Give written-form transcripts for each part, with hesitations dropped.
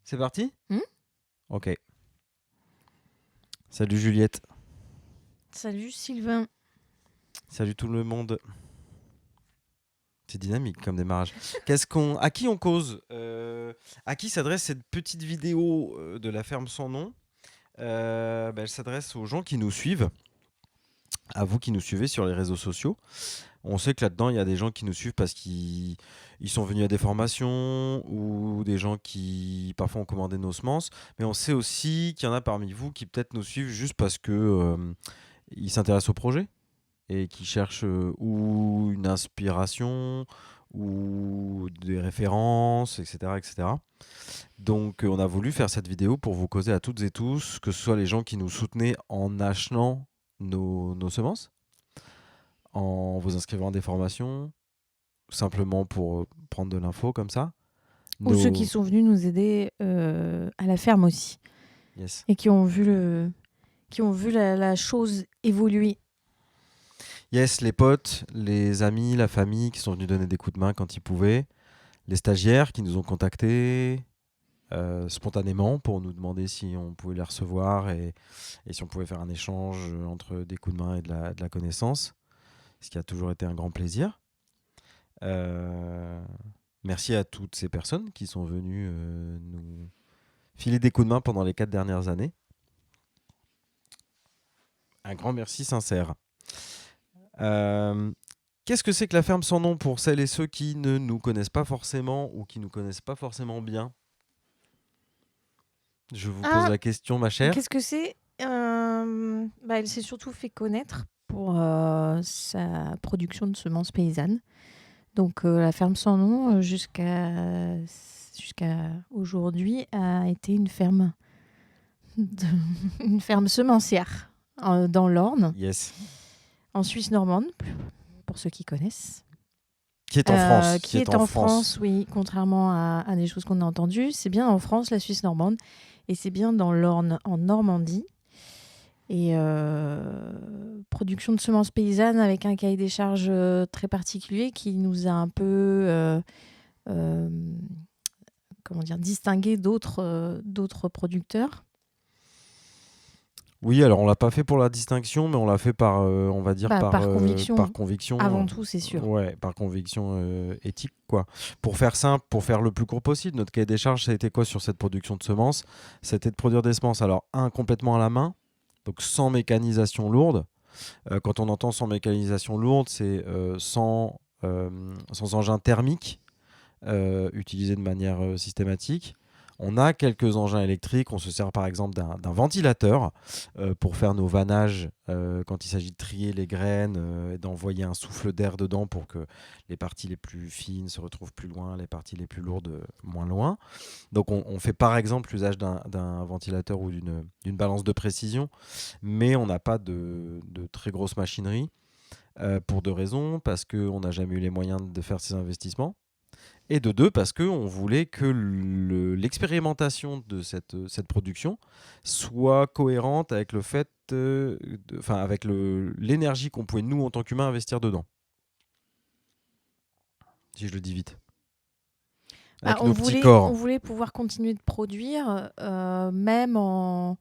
C'est parti? Hmm. Ok. Salut Juliette. Salut Sylvain. Salut tout le monde. C'est dynamique comme démarrage. À qui on cause À qui s'adresse cette petite vidéo de la ferme sans nom? Elle s'adresse aux gens qui nous suivent, à vous qui nous suivez sur les réseaux sociaux. On sait que là-dedans, il y a des gens qui nous suivent parce qu'ils sont venus à des formations ou des gens qui parfois ont commandé nos semences. Mais on sait aussi qu'il y en a parmi vous qui peut-être nous suivent juste parce que ils s'intéressent au projet et qui cherchent ou une inspiration ou des références, etc. etc. Donc on a voulu faire cette vidéo pour vous causer à toutes et tous, que ce soit les gens qui nous soutenaient en achetant nos semences, en vous inscrivant à des formations, simplement pour prendre de l'info comme ça. Ou ceux qui Nos... sont venus nous aider à la ferme aussi Yes. et qui ont vu la chose évoluer. Yes, les potes, les amis, la famille qui sont venus donner des coups de main quand ils pouvaient, les stagiaires qui nous ont contactés spontanément pour nous demander si on pouvait les recevoir et si on pouvait faire un échange entre des coups de main et de la connaissance, ce qui a toujours été un grand plaisir. Merci à toutes ces personnes qui sont venues nous filer des coups de main pendant les 4 dernières années. Un grand merci sincère. Qu'est-ce que c'est que la ferme sans nom pour celles et ceux qui ne nous connaissent pas forcément ou qui nous connaissent pas forcément bien? Je vous pose la question, ma chère. Qu'est-ce que c'est Elle s'est surtout fait connaître pour sa production de semences paysannes. Donc la ferme sans nom, jusqu'à aujourd'hui, a été une ferme, une ferme semencière dans l'Orne, Yes. en Suisse normande, pour ceux qui connaissent. Qui est en France. Qui est en France, oui, contrairement à des choses qu'on a entendues. C'est bien en France, la Suisse normande, et c'est bien dans l'Orne, en Normandie. Et production de semences paysannes avec un cahier des charges très particulier qui nous a un peu distingué d'autres producteurs. Oui, alors on l'a pas fait pour la distinction, mais on l'a fait par, on va dire Par conviction, par conviction. avant tout, c'est sûr. Ouais, par conviction éthique, quoi. Pour faire simple, pour faire le plus court possible, notre cahier des charges, ça a été quoi sur cette production de semences? C'était de produire des semences, alors complètement à la main, donc sans mécanisation lourde. Quand on entend sans mécanisation lourde, c'est sans engin thermique utilisé de manière systématique. On a quelques engins électriques. On se sert par exemple d'un ventilateur pour faire nos vannages quand il s'agit de trier les graines et d'envoyer un souffle d'air dedans pour que les parties les plus fines se retrouvent plus loin, les parties les plus lourdes moins loin. Donc on fait par exemple l'usage d'un ventilateur ou d'une balance de précision, mais on n'a pas de très grosse machinerie pour deux raisons. Parce qu'on n'a jamais eu les moyens de faire ces investissements. Et de deux, parce qu'on voulait que l'expérimentation de cette production soit cohérente avec le fait, avec l'énergie qu'on pouvait, nous, en tant qu'humains, investir dedans. Si je le dis vite. Avec nos petits On corps. voulait pouvoir continuer de produire, même en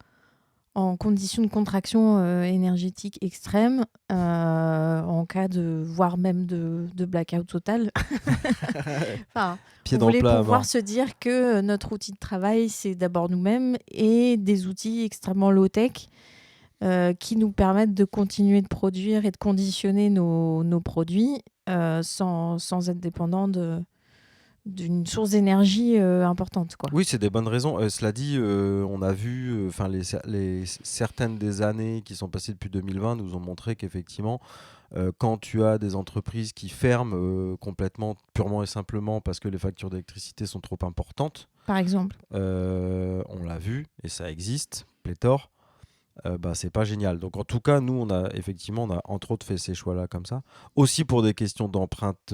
conditions de contraction énergétique extrême, en cas voire même de blackout total. Pied On dans le voulait plat à pouvoir mort. se dire que notre outil de travail, c'est d'abord nous-mêmes et des outils extrêmement low-tech qui nous permettent de continuer de produire et de conditionner nos produits sans être dépendants d'une source d'énergie importante, quoi. Oui, c'est des bonnes raisons. Cela dit, on a vu, certaines des années qui sont passées depuis 2020 nous ont montré qu'effectivement, quand tu as des entreprises qui ferment complètement, purement et simplement parce que les factures d'électricité sont trop importantes, Par exemple. on l'a vu et ça existe, pléthore. C'est pas génial. Donc en tout cas, nous, on a entre autres fait ces choix-là comme ça. Aussi pour des questions d'empreinte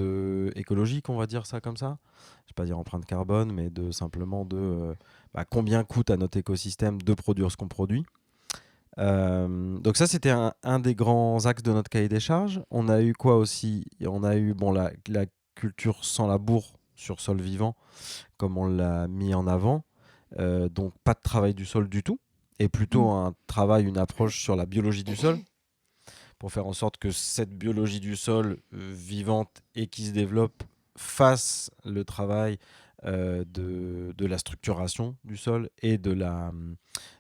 écologique, on va dire ça comme ça. Je vais pas dire empreinte carbone, mais simplement de combien coûte à notre écosystème de produire ce qu'on produit. Donc ça, c'était un des grands axes de notre cahier des charges. On a eu quoi aussi? On a eu la culture sans labour sur sol vivant, comme on l'a mis en avant. donc pas de travail du sol du tout, et plutôt Mm. un travail, une approche sur la biologie du sol, pour faire en sorte que cette biologie du sol vivante et qui se développe fasse le travail de la structuration du sol et de la,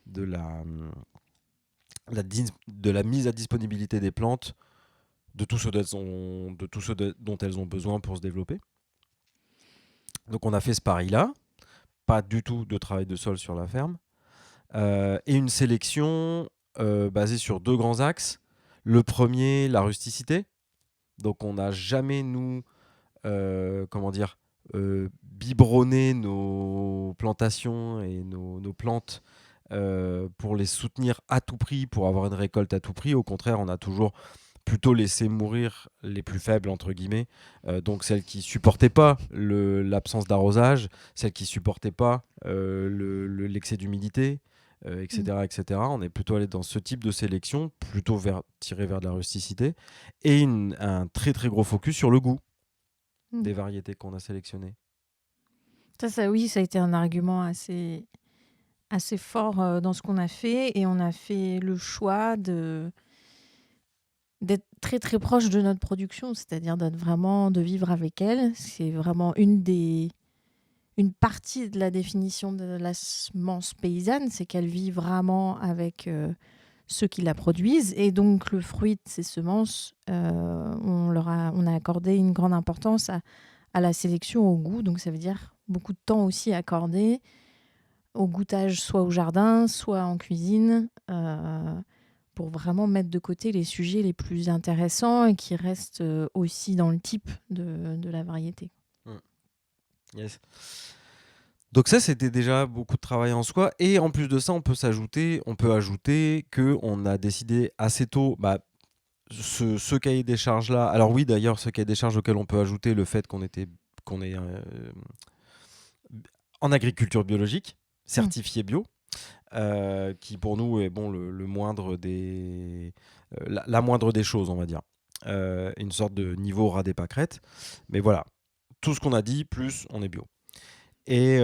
de la mise à disponibilité des plantes de tout dont elles ont besoin pour se développer. Donc on a fait ce pari-là, pas du tout de travail de sol sur la ferme, et une sélection basée sur 2 grands axes. Le premier, la rusticité. Donc on n'a jamais, nous, comment dire, biberonné nos plantations et nos plantes pour les soutenir à tout prix, pour avoir une récolte à tout prix. Au contraire, on a toujours plutôt laissé mourir les plus faibles, entre guillemets, donc celles qui supportaient pas l'absence d'arrosage, celles qui supportaient pas l'excès d'humidité, Mm. etc., etc. On est plutôt allé dans ce type de sélection, plutôt tiré vers de la rusticité, et un très très gros focus sur le goût Mm. des variétés qu'on a sélectionnées. Oui, ça a été un argument assez fort dans ce qu'on a fait. Et on a fait le choix d'être très très proche de notre production, c'est-à-dire de vivre avec elle. C'est vraiment une partie de la définition de la semence paysanne, c'est qu'elle vit vraiment avec ceux qui la produisent. Et donc le fruit de ces semences, on a accordé une grande importance à la sélection au goût. Donc ça veut dire beaucoup de temps aussi accordé au goûtage, soit au jardin, soit en cuisine, pour vraiment mettre de côté les sujets les plus intéressants et qui restent aussi dans le type de la variété. Mm. Yes. Donc ça, c'était déjà beaucoup de travail en soi. Et en plus de ça, on peut ajouter que on a décidé assez tôt, ce cahier des charges là. Alors oui, d'ailleurs, ce cahier des charges auquel on peut ajouter le fait qu'on est en agriculture biologique, Mm. certifié bio, qui pour nous est bon le moindre la moindre des choses, on va dire. Une sorte de niveau ras des pâquerettes. Mais voilà, tout ce qu'on a dit, plus on est bio. Et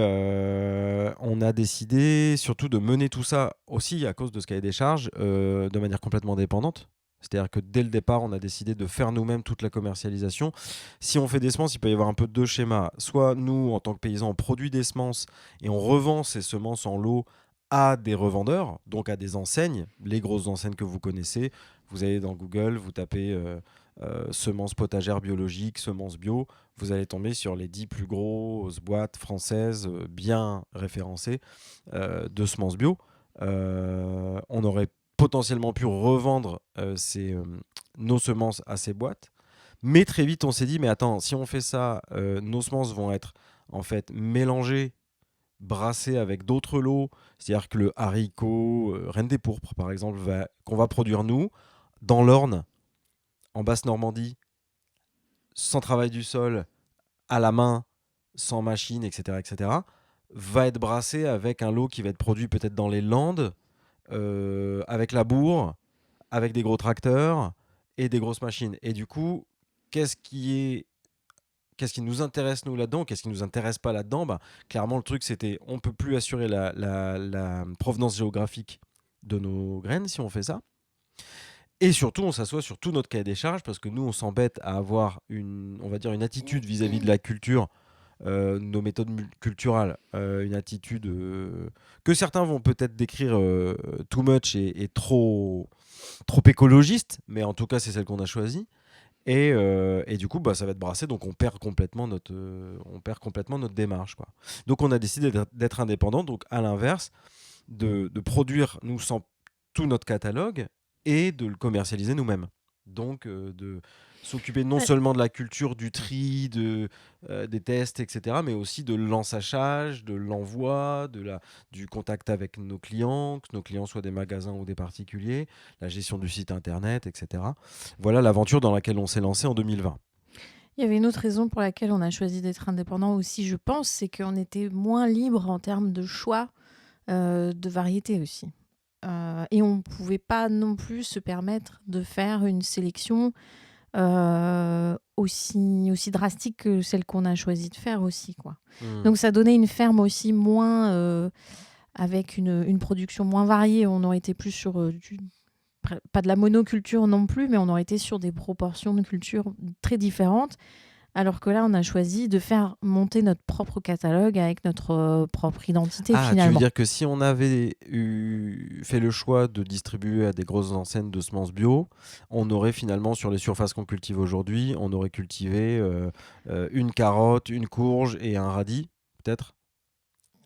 on a décidé surtout de mener tout ça aussi à cause de ce cahier des charges de manière complètement dépendante. C'est-à-dire que dès le départ, on a décidé de faire nous-mêmes toute la commercialisation. Si on fait des semences, il peut y avoir un peu deux schémas. Soit nous, en tant que paysans, on produit des semences et on revend ces semences en lot à des revendeurs, donc à des enseignes, les grosses enseignes que vous connaissez. Vous allez dans Google, vous tapez semences potagères biologiques, semences bio, vous allez tomber sur les 10 plus grosses boîtes françaises bien référencées de semences bio. On aurait potentiellement pu revendre nos semences à ces boîtes. Mais très vite, on s'est dit, mais attends, si on fait ça, nos semences vont être en fait mélangées, brassées avec d'autres lots. C'est-à-dire que le haricot, reine des pourpres, par exemple, qu'on va produire nous, dans l'Orne, en Basse-Normandie, sans travail du sol, à la main, sans machine, etc., va être brassé avec un lot qui va être produit peut-être dans les Landes, avec la bourre, avec des gros tracteurs et des grosses machines. Et du coup, qu'est-ce qui est qu'est-ce qui nous intéresse nous là-dedans, qu'est-ce qui nous intéresse pas là-dedans, clairement le truc c'était on peut plus assurer la provenance géographique de nos graines si on fait ça. Et surtout, on s'assoit sur tout notre cahier des charges parce que nous, on s'embête à avoir on va dire une attitude vis-à-vis de la culture, nos méthodes culturales, une attitude que certains vont peut-être décrire too much et trop écologiste, mais en tout cas, c'est celle qu'on a choisie. Et du coup, ça va être brassé, donc on perd complètement notre démarche, quoi. Donc, on a décidé d'être indépendant, donc à l'inverse, de produire, nous, sans tout notre catalogue et de le commercialiser nous-mêmes. Donc, de s'occuper non Ouais. seulement de la culture, du tri, des tests, etc., mais aussi de l'ensachage, de l'envoi, du contact avec nos clients, que nos clients soient des magasins ou des particuliers, la gestion du site internet, etc. Voilà l'aventure dans laquelle on s'est lancé en 2020. Il y avait une autre raison pour laquelle on a choisi d'être indépendant aussi, je pense, c'est qu'on était moins libre en termes de choix de variétés aussi. Et on ne pouvait pas non plus se permettre de faire une sélection aussi drastique que celle qu'on a choisi de faire aussi, quoi. Hmm. Donc ça donnait une ferme aussi moins avec une production moins variée. On aurait été plus sur pas de la monoculture non plus, mais on aurait été sur des proportions de culture très différentes. Alors que là, on a choisi de faire monter notre propre catalogue avec notre propre identité Ah, tu veux finalement. dire que si on avait fait le choix de distribuer à des grosses enseignes de semences bio, on aurait finalement, sur les surfaces qu'on cultive aujourd'hui, on aurait cultivé une carotte, une courge et un radis, peut-être?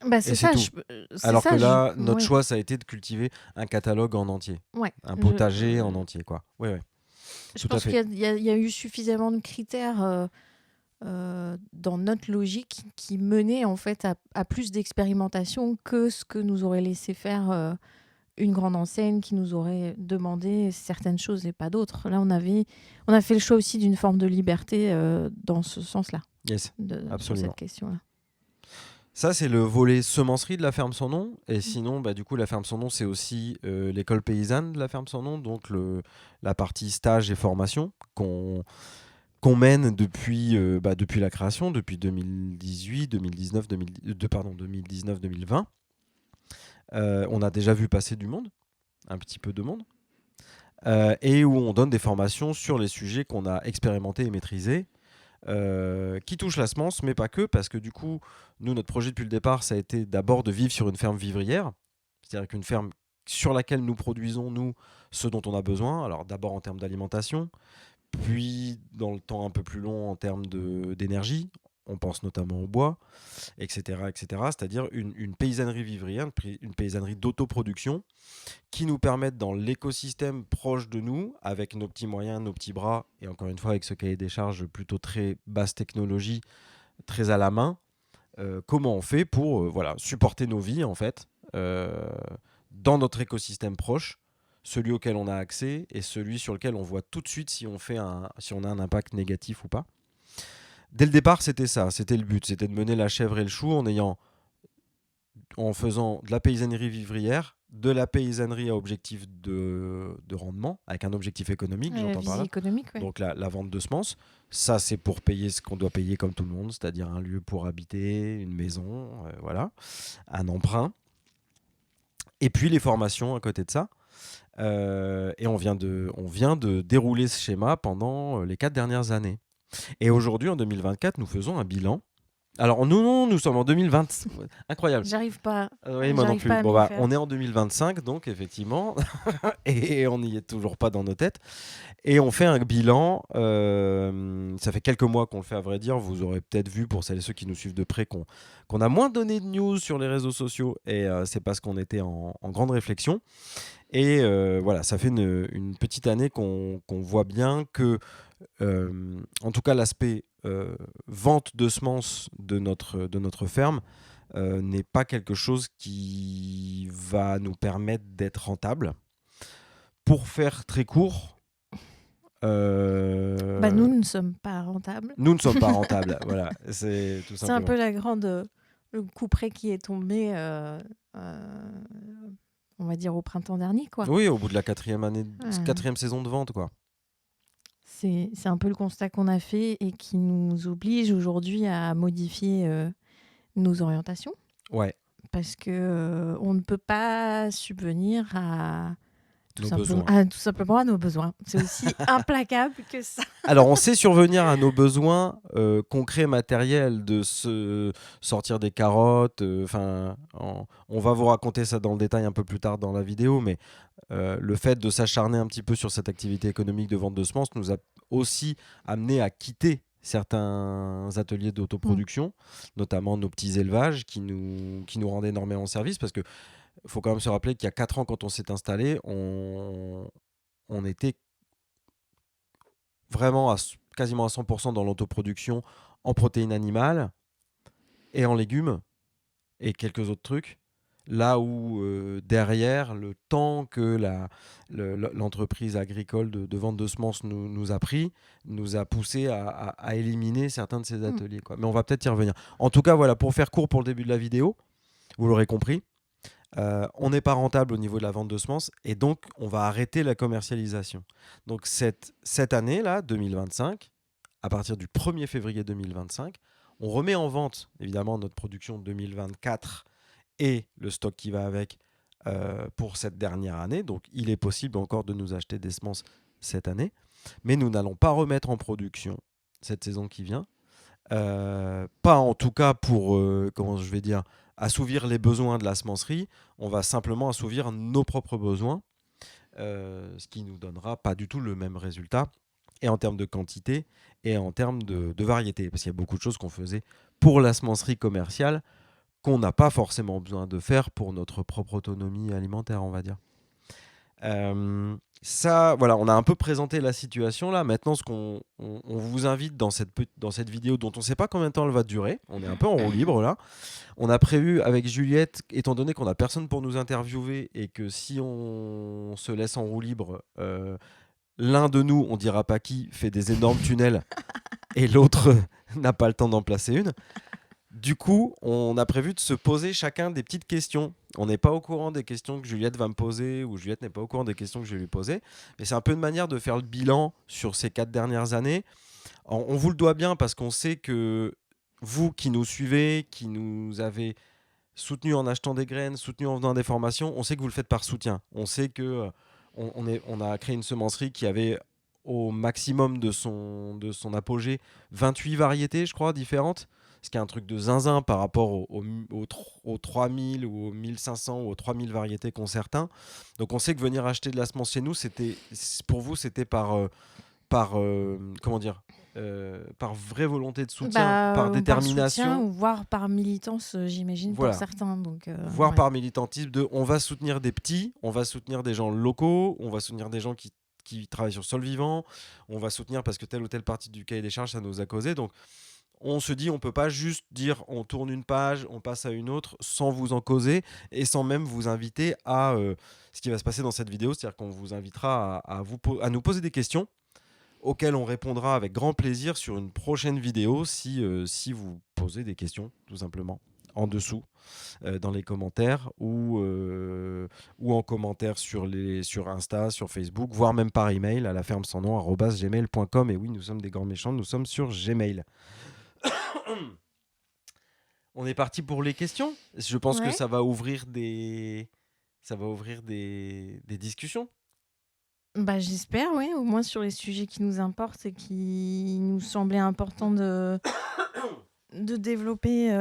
Bah, Et c'est c'est ça, tout. c'est Alors que ça, là, notre ouais, choix, ça a été de cultiver un catalogue en entier, ouais. un potager en entier, quoi. Oui, oui, Je tout à pense fait. qu'il y a eu suffisamment de critères dans notre logique qui menait en fait à plus d'expérimentation que ce que nous aurait laissé faire une grande enseigne qui nous aurait demandé certaines choses et pas d'autres. Là, on a fait le choix aussi d'une forme de liberté dans ce sens-là, Yes, sur cette absolument. question-là. Ça, c'est le volet semencerie de la ferme Son Nom. Et sinon, bah, du coup, la ferme Son Nom, c'est aussi l'école paysanne de la ferme Son Nom, donc la partie stage et formation qu'on mène depuis la création, depuis 2018, 2019, 2019, 2020. On a déjà vu passer du monde, un petit peu de monde, et où on donne des formations sur les sujets qu'on a expérimentés et maîtrisés, qui touchent la semence, mais pas que, parce que du coup, nous, notre projet depuis le départ, ça a été d'abord de vivre sur une ferme vivrière, c'est-à-dire qu'une ferme sur laquelle nous produisons, nous, ce dont on a besoin, alors d'abord en termes d'alimentation, puis dans le temps un peu plus long en termes d'énergie, on pense notamment au bois, etc. etc. C'est-à-dire une paysannerie vivrière, une paysannerie d'autoproduction, qui nous permettent dans l'écosystème proche de nous, avec nos petits moyens, nos petits bras, et encore une fois avec ce cahier des charges plutôt très basse technologie, très à la main, comment on fait pour voilà, supporter nos vies en fait, euh, dans notre écosystème proche, celui auquel on a accès et celui sur lequel on voit tout de suite si on a un impact négatif ou pas. Dès le départ, c'était ça, c'était le but, c'était de mener la chèvre et le chou en faisant de la paysannerie vivrière, de la paysannerie à objectif de rendement, avec un objectif économique, Ouais, la j'entends par visée là. économique, ouais. Donc la vente de semences, ça c'est pour payer ce qu'on doit payer comme tout le monde, c'est-à-dire un lieu pour habiter, une maison, voilà, un emprunt. Et puis les formations à côté de ça. Et on vient de dérouler ce schéma pendant les 4 dernières années. Et aujourd'hui, en 2024, nous faisons un bilan. Alors, nous sommes en 2020. Incroyable. Oui, moi non J'arrive plus. pas à Bon, m'y bah, faire. on est en 2025, donc effectivement, et on n'y est toujours pas dans nos têtes. Et on fait un bilan. Ça fait quelques mois qu'on le fait, à vrai dire. Vous aurez peut-être vu, pour celles et ceux qui nous suivent de près, qu'on a moins donné de news sur les réseaux sociaux. Et c'est parce qu'on était en grande réflexion. Et voilà, ça fait une petite année qu'on voit bien que, en tout cas, l'aspect vente de semences de notre ferme n'est pas quelque chose qui va nous permettre d'être rentable. Pour faire très court, Bah, nous ne sommes pas rentables. nous ne sommes pas rentables. Voilà, c'est tout C'est un simplement. peu le coup près qui est tombé, euh, on va dire, au printemps dernier, quoi. Oui, au bout de la Euh, quatrième saison de vente, quoi. c'est un peu le constat qu'on a fait et qui nous oblige aujourd'hui à modifier nos orientations Ouais, parce que on ne peut pas subvenir à nos besoins. tout simplement à nos besoins. C'est aussi implacable que ça. Alors, on sait survenir à nos besoins concrets, matériels, de se sortir des carottes. Enfin, on va vous raconter ça dans le détail un peu plus tard dans la vidéo, mais le fait de s'acharner un petit peu sur cette activité économique de vente de semences nous a aussi amené à quitter certains ateliers Mm. d'autoproduction, notamment nos petits élevages qui nous rendent énormément service, parce que faut quand même se rappeler qu'il y a 4 ans, quand on s'est installé, on était vraiment quasiment à 100% dans l'autoproduction en protéines animales et en légumes et quelques autres trucs. Là où derrière, le temps que l'entreprise agricole de vente de semences nous a pris, nous a poussé à éliminer certains de ces Mm. ateliers, quoi. Mais on va peut-être y revenir. En tout cas, voilà, pour faire court pour le début de la vidéo, vous l'aurez compris, On n'est pas rentable au niveau de la vente de semences et donc on va arrêter la commercialisation. Donc cette année-là, 2025, à partir du 1er février 2025, on remet en vente évidemment notre production 2024 et le stock qui va avec pour cette dernière année. Donc il est possible encore de nous acheter des semences cette année, mais nous n'allons pas remettre en production cette saison qui vient. Pas en tout cas pour, comment je vais dire, assouvir les besoins de la semencerie. On va simplement assouvir nos propres besoins, ce qui nous donnera pas du tout le même résultat, et en termes de quantité, et en termes de variété. Parce qu'il y a beaucoup de choses qu'on faisait pour la semencerie commerciale qu'on n'a pas forcément besoin de faire pour notre propre autonomie alimentaire, on va dire. Ça, voilà, on a un peu présenté la situation là. Maintenant, on vous invite dans cette vidéo dont on ne sait pas combien de temps elle va durer. On est un peu en roue libre là. On a prévu avec Juliette, étant donné qu'on n'a personne pour nous interviewer et que si on se laisse en roue libre, l'un de nous, on dira pas qui, fait des énormes tunnels et l'autre n'a pas le temps d'en placer une. Du coup, on a prévu de se poser chacun des petites questions. On n'est pas au courant des questions que Juliette va me poser ou Juliette n'est pas au courant des questions que je vais lui poser. Mais c'est un peu une manière de faire le bilan sur ces 4 dernières années. On vous le doit bien parce qu'on sait que vous qui nous suivez, qui nous avez soutenus en achetant des graines, soutenus en faisant des formations, on sait que vous le faites par soutien. On sait que on a créé une semencerie qui avait au maximum de son apogée 28 variétés, je crois, différentes. Ce qui est un truc de zinzin par rapport aux 3000 ou aux 1500 ou aux 3000 variétés qu'ont certains. Donc on sait que venir acheter de la semence chez nous, pour vous, c'était comment dire, par vraie volonté de soutien, par Par soutien détermination, ou voire par militance, j'imagine, pour voilà, certains. Donc, voire ouais. par militantisme de on va soutenir des petits, on va soutenir des gens locaux, on va soutenir des gens qui travaillent sur sol vivant, on va soutenir parce que telle ou telle partie du cahier des charges, ça nous a causé. Donc on se dit, on peut pas juste dire on tourne une page, on passe à une autre sans vous en causer et sans même vous inviter à ce qui va se passer dans cette vidéo, c'est-à-dire qu'on vous invitera à nous poser des questions auxquelles on répondra avec grand plaisir sur une prochaine vidéo si vous posez des questions, tout simplement, en dessous, dans les commentaires ou en commentaire sur Insta, sur Facebook, voire même par email à laferme-sans-nom@gmail.com. Et oui, nous sommes des grands méchants, nous sommes sur Gmail. On est parti pour les questions. Je pense que Ouais. ça va ouvrir des discussions. J'espère, oui, au moins sur les sujets qui nous importent et qui nous semblaient importants de développer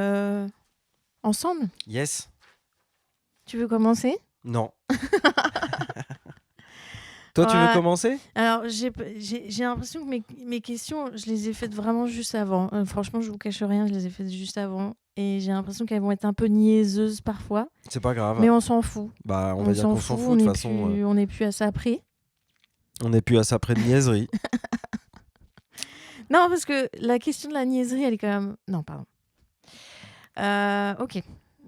ensemble. Yes. Tu veux commencer? Non. Toi, tu veux Ouais. commencer? Alors, j'ai l'impression que mes questions, je les ai faites vraiment juste avant. Franchement, je vous cache rien, je les ai faites juste avant. Et j'ai l'impression qu'elles vont être un peu niaiseuses parfois. C'est pas grave. Mais on s'en fout. Bah, on va dire qu'on s'en fout. De toute façon, On n'est plus à ça près. on n'est plus à ça près de niaiserie. Non, parce que la question de la niaiserie, elle est quand même... Non, pardon. Ok,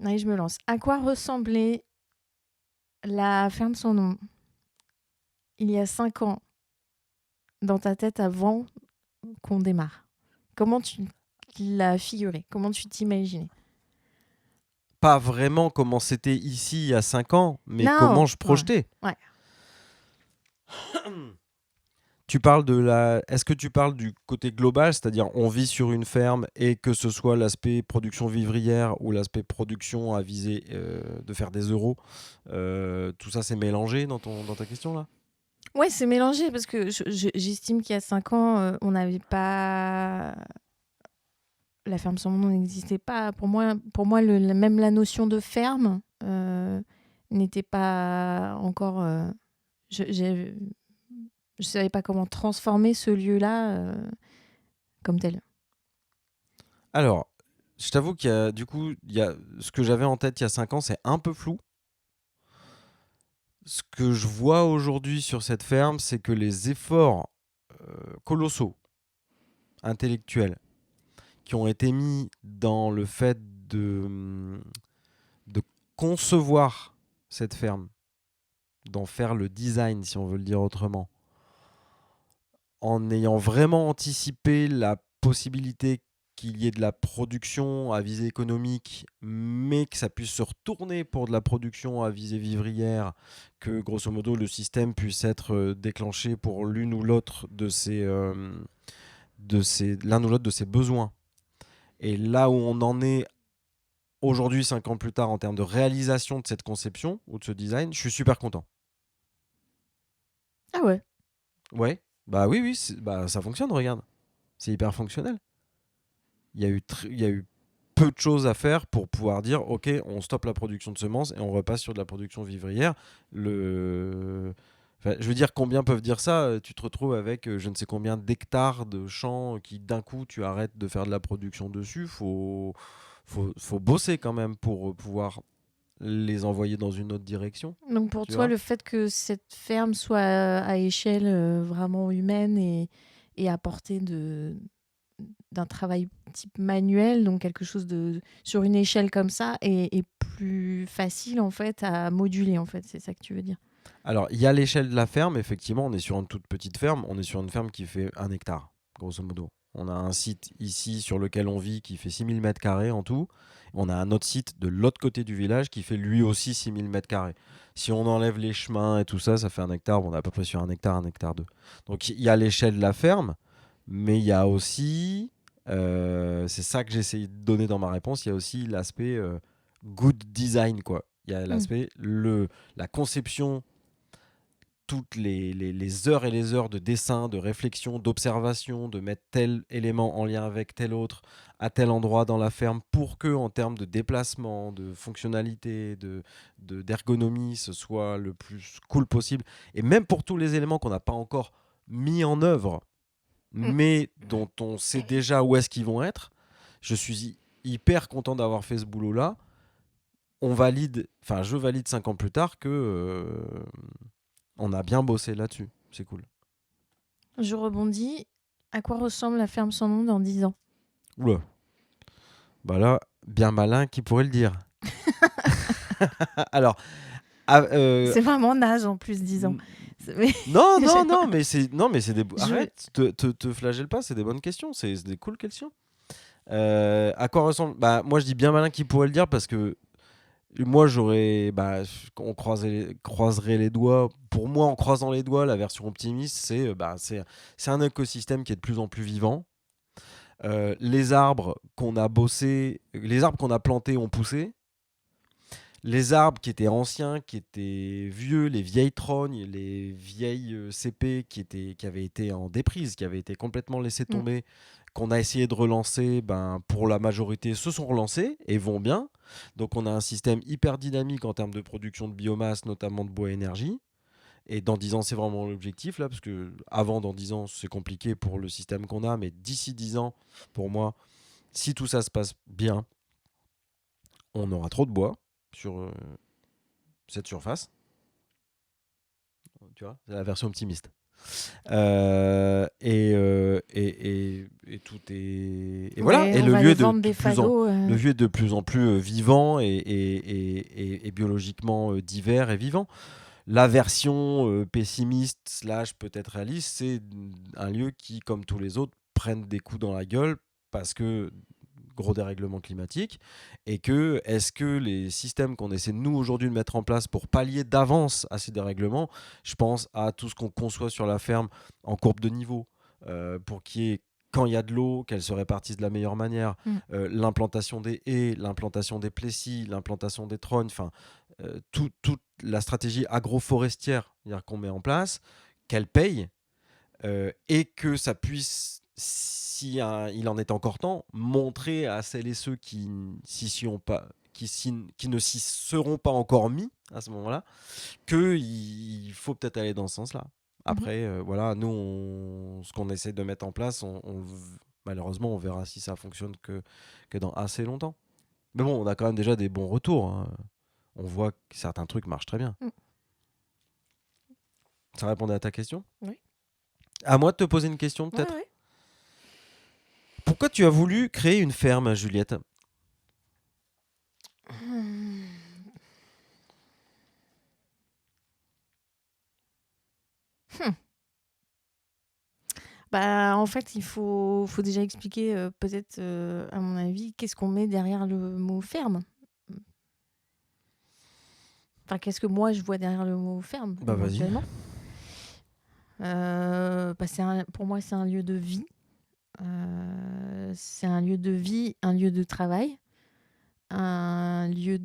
allez, je me lance. À quoi ressemblait la ferme sans nom il y a 5 ans dans ta tête avant qu'on démarre? Comment tu l'as figuré? Comment tu t'imaginais? Pas vraiment comment c'était ici il y a 5 ans, mais Non, comment je projetais. Ouais. Est-ce que tu parles du côté global, c'est-à-dire on vit sur une ferme et que ce soit l'aspect production vivrière ou l'aspect production à viser de faire des euros, tout ça c'est mélangé dans ta question là? Ouais, c'est mélangé parce que j'estime qu'il y a 5 ans, on n'avait pas... La ferme sans nom n'existait pas. Pour moi même la notion de ferme n'était pas encore... je savais pas comment transformer ce lieu-là comme tel. Alors, je t'avoue qu'il y a ce que j'avais en tête il y a 5 ans, c'est un peu flou. Ce que je vois aujourd'hui sur cette ferme, c'est que les efforts colossaux, intellectuels, qui ont été mis dans le fait de concevoir cette ferme, d'en faire le design, si on veut le dire autrement, en ayant vraiment anticipé la possibilité qu'il y ait de la production à visée économique, mais que ça puisse se retourner pour de la production à visée vivrière, que grosso modo le système puisse être déclenché pour l'une ou l'autre l'un ou l'autre de ses besoins. Et là où on en est aujourd'hui, 5 ans plus tard, en termes de réalisation de cette conception ou de ce design, je suis super content. Ah ouais. Ouais, bah oui, oui, bah, ça fonctionne, regarde. C'est hyper fonctionnel. Il y a eu peu de choses à faire pour pouvoir dire, ok, on stoppe la production de semences et on repasse sur de la production vivrière. Enfin, je veux dire, combien peuvent dire ça? Tu te retrouves avec je ne sais combien d'hectares de champs qui d'un coup tu arrêtes de faire de la production dessus. Faut bosser quand même pour pouvoir les envoyer dans une autre direction, Donc pour tu toi, vois. le fait que cette ferme soit à échelle vraiment humaine et à portée d'un travail type manuel, donc quelque chose sur une échelle comme ça, est plus facile en fait à moduler en fait, c'est ça que tu veux dire. Alors, il y a l'échelle de la ferme, effectivement, on est sur une toute petite ferme, on est sur une ferme qui fait 1 hectare, grosso modo. On a un site ici sur lequel on vit qui fait 6 000 m² en tout. On a un autre site de l'autre côté du village qui fait lui aussi 6 000 m². Si on enlève les chemins et tout ça, ça fait 1 hectare. On est à peu près sur 1 hectare, 1 hectare 2. Donc il y a l'échelle de la ferme, mais il y a aussi, c'est ça que j'ai essayé de donner dans ma réponse, il y a aussi l'aspect good design, quoi. Il y a Mm. l'aspect, la conception, toutes les heures et les heures de dessin, de réflexion, d'observation, de mettre tel élément en lien avec tel autre à tel endroit dans la ferme pour que, en termes de déplacement, de fonctionnalité, d'ergonomie, ce soit le plus cool possible. Et même pour tous les éléments qu'on n'a pas encore mis en œuvre, Mm. mais dont on sait déjà où est-ce qu'ils vont être, je suis hyper content d'avoir fait ce boulot-là. Je valide 5 ans plus tard que on a bien bossé là-dessus. C'est cool. Je rebondis. À quoi ressemble la ferme sans nom dans 10 ans? Oula. Bah là, bien malin qui pourrait le dire. Alors, ah, C'est vraiment naze en plus 10 ans. n- Mais non, non, j'aime- non, mais c'est des. je... Arrête, te flagelle pas, c'est des bonnes questions, c'est des cool questions. À quoi ressemble. Bah, moi, je dis bien malin qui pourrait le dire parce que moi, on croiserait les doigts. Pour moi, en croisant les doigts, la version optimiste, c'est un écosystème qui est de plus en plus vivant. Les arbres qu'on a bossés, les arbres qu'on a plantés ont poussé. Les arbres qui étaient anciens, qui étaient vieux, les vieilles trognes, les vieilles CP qui avaient été en déprise, qui avaient été complètement laissées Mm. tomber, qu'on a essayé de relancer, pour la majorité se sont relancés et vont bien. Donc on a un système hyper dynamique en termes de production de biomasse, notamment de bois énergie. Et dans 10 ans, c'est vraiment l'objectif, là, parce que avant, dans 10 ans, c'est compliqué pour le système qu'on a, mais d'ici 10 ans, pour moi, si tout ça se passe bien, on aura trop de bois sur cette surface. Tu vois, c'est la version optimiste. Et tout est. Et voilà, Ouais, et on le va lieu aller est vendre des fagots. le lieu est de plus en plus vivant et biologiquement divers et vivant. La version pessimiste slash peut-être réaliste, c'est un lieu qui, comme tous les autres, prennent des coups dans la gueule parce que gros dérèglement climatique et que est-ce que les systèmes qu'on essaie nous aujourd'hui de mettre en place pour pallier d'avance à ces dérèglements, je pense à tout ce qu'on conçoit sur la ferme en courbe de niveau pour qu'il y ait quand il y a de l'eau, qu'elle se répartisse de la meilleure manière, Mm. l'implantation des haies, l'implantation des plessis, l'implantation des trognes, enfin toute la stratégie agroforestière qu'on met en place, qu'elle paye et que ça puisse, si il en est encore temps, montrer à celles et ceux qui ne s'y seront pas encore mis à ce moment-là, qu'il faut peut-être aller dans ce sens-là. Mhm. Après, voilà, nous, ce qu'on essaie de mettre en place, malheureusement, on verra si ça fonctionne que dans assez longtemps. Mais bon, on a quand même déjà des bons retours, hein. On voit que certains trucs marchent très bien. Mm. Ça répondait à ta question? Oui. À moi de te poser une question, Ouais, peut-être. ouais. Pourquoi tu as voulu créer une ferme, Juliette? Hmm. Hmm. En fait, il faut déjà expliquer, peut-être, à mon avis, qu'est-ce qu'on met derrière le mot ferme. Enfin, qu'est-ce que moi je vois derrière le mot ferme, Bah vas-y. éventuellement. Pour moi, c'est un lieu de vie. C'est un lieu de vie, un lieu de travail, un lieu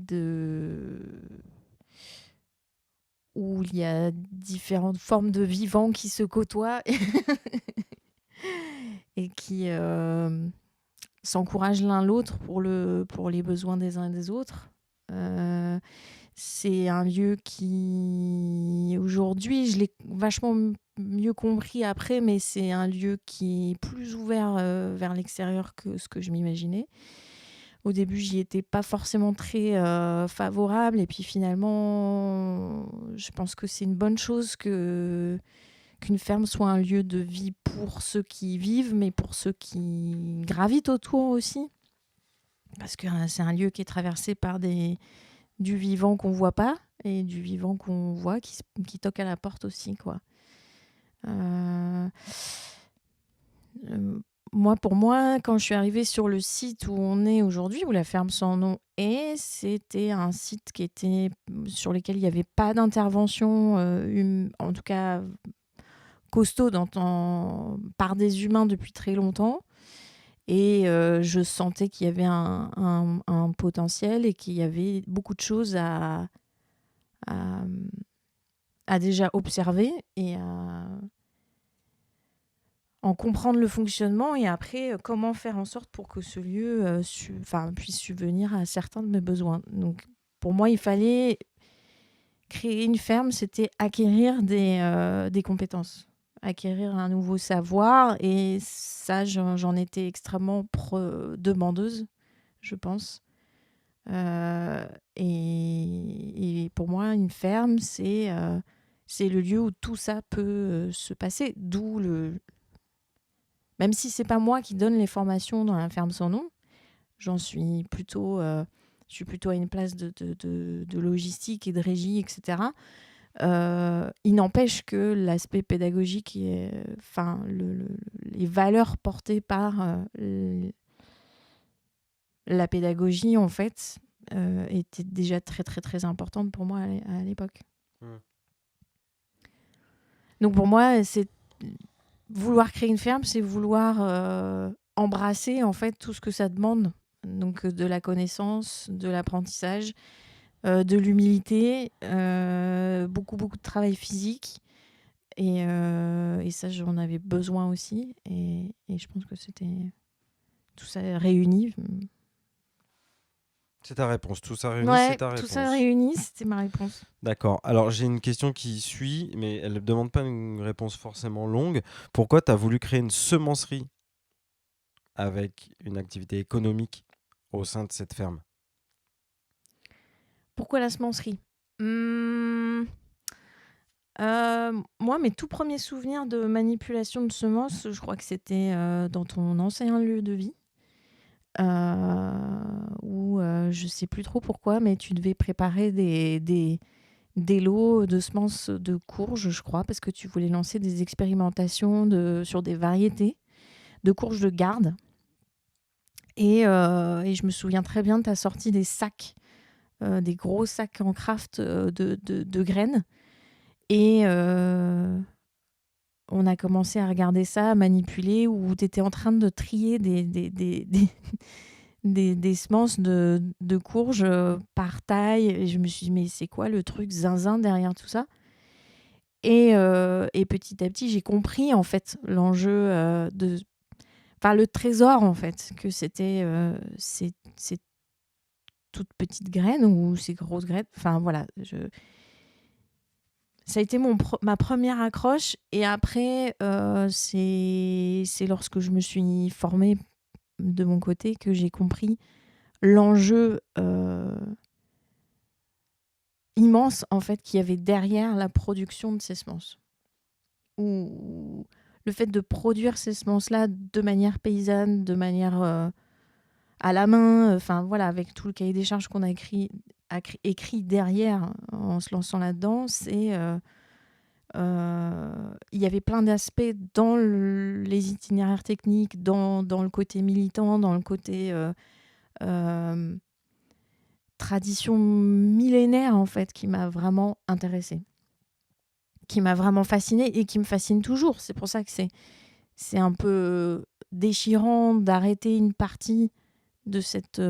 où il y a différentes formes de vivants qui se côtoient et qui s'encouragent l'un l'autre pour les besoins des uns et des autres. C'est un lieu qui, aujourd'hui, je l'ai vachement mieux compris après, mais c'est un lieu qui est plus ouvert vers l'extérieur que ce que je m'imaginais. Au début, j'y étais pas forcément très favorable, et puis finalement, je pense que c'est une bonne chose qu'une ferme soit un lieu de vie pour ceux qui y vivent, mais pour ceux qui gravitent autour aussi. Parce que c'est un lieu qui est traversé par du vivant qu'on voit pas et du vivant qu'on voit qui toque à la porte aussi, quoi. Euh, euh, pour moi, quand je suis arrivée sur le site où on est aujourd'hui, où la ferme sans nom est, c'était un site sur lequel il n'y avait pas d'intervention, en tout cas costaud par des humains depuis très longtemps. Et je sentais qu'il y avait un potentiel et qu'il y avait beaucoup de choses à, à déjà observer et à en comprendre le fonctionnement, et après comment faire en sorte pour que ce lieu puisse subvenir à certains de mes besoins. Donc pour moi, il fallait créer une ferme, c'était acquérir des compétences, acquérir un nouveau savoir, et ça, j'en étais extrêmement demandeuse, je pense. Et pour moi, une ferme, c'est le lieu où tout ça peut se passer. Même si c'est pas moi qui donne les formations dans la ferme sans nom, j'en suis plutôt, je suis plutôt à une place de logistique et de régie, etc. Il n'empêche que l'aspect pédagogique, les valeurs portées par la pédagogie, en fait, étaient déjà très très très importantes pour moi à l'époque. Donc pour moi, c'est vouloir créer une ferme, c'est vouloir embrasser en fait tout ce que ça demande. Donc de la connaissance, de l'apprentissage, de l'humilité, beaucoup beaucoup de travail physique. Et ça, j'en avais besoin aussi. Et je pense que c'était tout ça réuni. C'est ta réponse. Tout ça réuni, c'est Ouais, ta tout ça réponse. réuni, c'était ma réponse. D'accord. Alors, j'ai une question qui suit, mais elle ne demande pas une réponse forcément longue. Pourquoi tu as voulu créer une semencerie avec une activité économique au sein de cette ferme? Pourquoi la semencerie? Moi, mes tout premiers souvenirs de manipulation de semences, je crois que c'était dans ton ancien lieu de vie, où je sais plus trop pourquoi, mais tu devais préparer des lots de semences de courges, je crois, parce que tu voulais lancer des expérimentations sur des variétés de courges de garde. Et je me souviens très bien de ta sortie des sacs, des gros sacs en craft de graines. Et on a commencé à regarder ça, à manipuler, où tu étais en train de trier des semences de courges par taille. Et je me suis dit, mais c'est quoi le truc zinzin derrière tout ça? Et petit à petit, j'ai compris en fait l'enjeu le trésor en fait, que c'était ces toutes petites graines ou ces grosses graines. Enfin voilà, ça a été ma première accroche. Et après, c'est lorsque je me suis formée de mon côté que j'ai compris l'enjeu immense en fait qu'il y avait derrière la production de ces semences. Ou le fait de produire ces semences-là de manière paysanne, de manière à la main, voilà, avec tout le cahier des charges qu'on a écrit derrière en se lançant là-dedans, il y avait plein d'aspects dans les itinéraires techniques, dans le côté militant, dans le côté euh, tradition millénaire, en fait, qui m'a vraiment intéressée, qui m'a vraiment fascinée et qui me fascine toujours. C'est pour ça que c'est un peu déchirant d'arrêter une partie de cette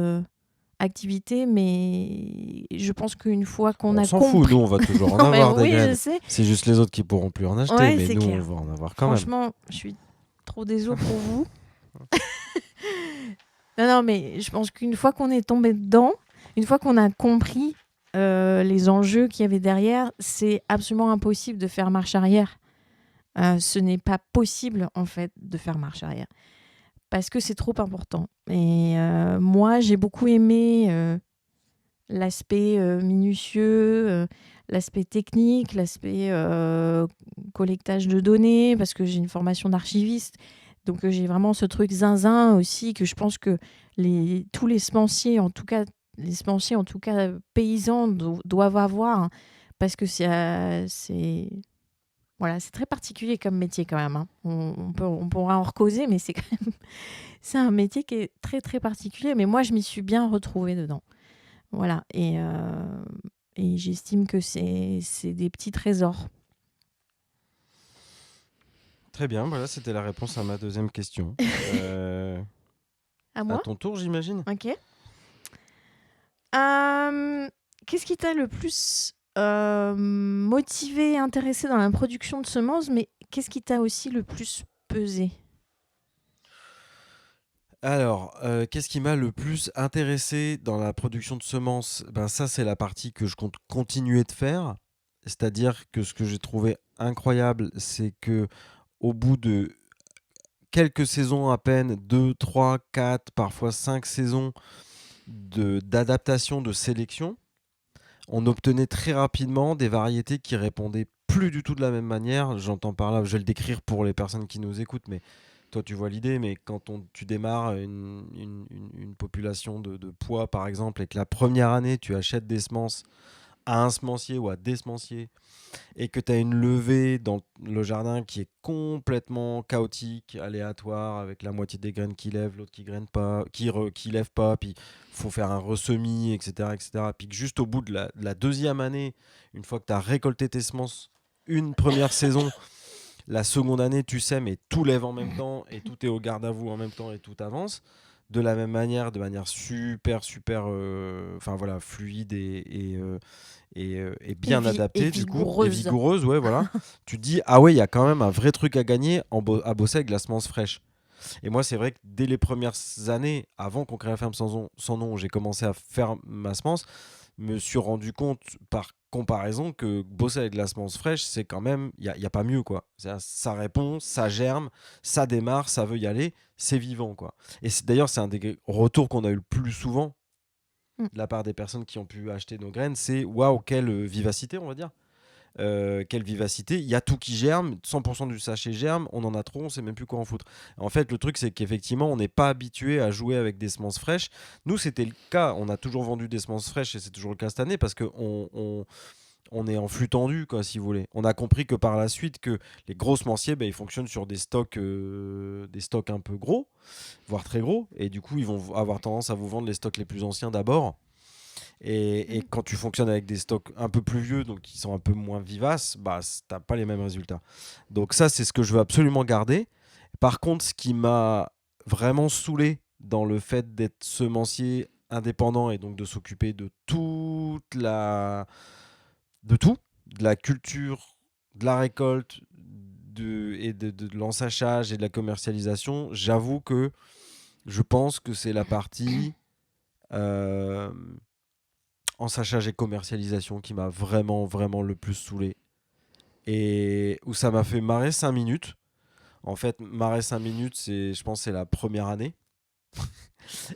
activité, mais je pense qu'une fois qu'on On a s'en fout, nous compris... on va toujours en Non, mais avoir des oui, je graines. sais. C'est juste les autres qui pourront plus en acheter, Ouais, mais c'est nous on clair. va en avoir quand même. Franchement, je suis trop désolée pour vous. Non, non, mais je pense qu'une fois qu'on est tombé dedans, une fois qu'on a compris les enjeux qu'il y avait derrière, c'est absolument impossible de faire marche arrière. Ce n'est pas possible, en fait, de faire marche arrière. Parce que c'est trop important. Et moi, j'ai beaucoup aimé l'aspect minutieux, l'aspect technique, l'aspect collectage de données, parce que j'ai une formation d'archiviste. Donc j'ai vraiment ce truc zinzin aussi, que je pense que tous les semenciers, en tout cas les semenciers, en tout cas paysans, doivent avoir, hein, parce que voilà, c'est très particulier comme métier quand même, hein. On pourra en recauser, mais c'est quand même c'est un métier qui est très très particulier. Mais moi, je m'y suis bien retrouvée dedans. Voilà, et j'estime que c'est des petits trésors. Très bien, voilà, c'était la réponse à ma deuxième question. À À moi? ton tour, j'imagine. Ok. Qu'est-ce qui t'a le plus motivé, intéressé dans la production de semences, mais qu'est-ce qui t'a aussi le plus pesé? Alors, qu'est-ce qui m'a le plus intéressé dans la production de semences? Ben, ça, c'est la partie que je compte continuer de faire. C'est-à-dire que ce que j'ai trouvé incroyable, c'est que au bout de quelques saisons à peine, 2, 3, 4, parfois 5 saisons d'adaptation, de sélection, on obtenait très rapidement des variétés qui répondaient plus du tout de la même manière. J'entends par là, je vais le décrire pour les personnes qui nous écoutent, mais toi tu vois l'idée, mais quand tu démarres une population de pois par exemple, et que la première année tu achètes des semences à un semencier ou à des semenciers, et que tu as une levée dans le jardin qui est complètement chaotique, aléatoire, avec la moitié des graines qui lèvent, l'autre qui graine pas, qui lève pas, puis faut faire un ressemis, etc., etc. Puis que juste au bout de la deuxième année, une fois que tu as récolté tes semences, une première saison, la seconde année, tu sais, mais tout lève en même temps et tout est au garde à vous en même temps et tout avance. De la même manière, de manière super, super, enfin voilà, fluide et bien Et adaptée du coup, et vigoureuse. vigoureuse, ouais, voilà. Tu te dis, ah ouais, il y a quand même un vrai truc à gagner à bosser avec de la semence fraîche. Et moi, c'est vrai que dès les premières années, avant qu'on crée la ferme sans nom, où j'ai commencé à faire ma semence, me suis rendu compte par comparaison que bosser avec de la semence fraîche, c'est quand même, y a pas mieux, quoi. Ça répond, ça germe, ça démarre, ça veut y aller, c'est vivant, quoi. Et d'ailleurs, c'est un des retours qu'on a eu le plus souvent Mm. de la part des personnes qui ont pu acheter nos graines, c'est waouh, quelle vivacité, on va dire. Quelle vivacité, il y a tout qui germe, 100% du sachet germe, on en a trop, on sait même plus quoi en foutre. En fait, le truc, c'est qu'effectivement, on n'est pas habitué à jouer avec des semences fraîches. Nous, c'était le cas, on a toujours vendu des semences fraîches et c'est toujours le cas cette année parce qu'on est en flux tendu, quoi, si vous voulez. On a compris que par la suite, que les gros semenciers, ils fonctionnent sur des stocks un peu gros, voire très gros, et du coup, ils vont avoir tendance à vous vendre les stocks les plus anciens d'abord. Et quand tu fonctionnes avec des stocks un peu plus vieux, donc qui sont un peu moins vivaces, bah, t'as pas les mêmes résultats. Donc ça, c'est ce que je veux absolument garder. Par contre, ce qui m'a vraiment saoulé dans le fait d'être semencier indépendant et donc de s'occuper de de tout, de la culture, de la récolte, de l'ensachage et de la commercialisation, j'avoue que je pense que c'est la partie euh, ensachage et commercialisation qui m'a vraiment, vraiment le plus saoulé. Et où ça m'a fait marrer 5 minutes. En fait, marrer 5 minutes, je pense, c'est la première année.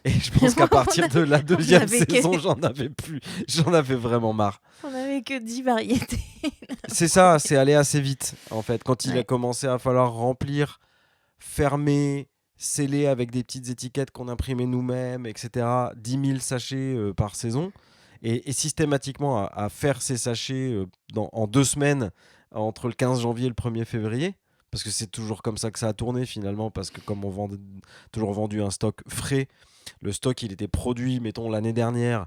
Et je pense qu'à partir de la deuxième saison, j'en avais plus. J'en avais vraiment marre. On n'avait que 10 variétés. C'est ça, c'est allé assez vite. En fait, quand il a Ouais. commencé à falloir remplir, fermer, sceller avec des petites étiquettes qu'on imprimait nous-mêmes, etc. 10 000 sachets par saison. Et systématiquement à faire ces sachets en 2 semaines entre le 15 janvier et le 1er février. Parce que c'est toujours comme ça que ça a tourné finalement, parce que comme on vend toujours vendu un stock frais, le stock il était produit, mettons l'année dernière,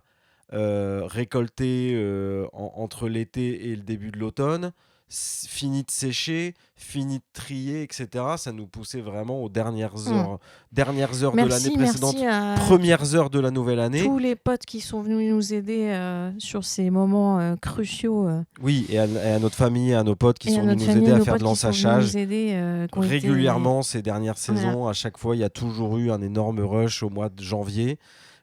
récolté entre l'été et le début de l'automne, fini de sécher, fini de trier, etc. Ça nous poussait vraiment aux Mm. dernières heures de l'année Merci, précédente, merci à premières heures de la nouvelle année. tous les potes qui sont venus nous aider sur ces moments cruciaux Oui, et à notre famille, à nos potes qui et à sont venus notre nous famille aider et à nos faire de potes qui sont venus l'ensachage nous aider, qui ont été régulièrement ces dernières voilà, saisons. À chaque fois, il y a toujours eu un énorme rush au mois de janvier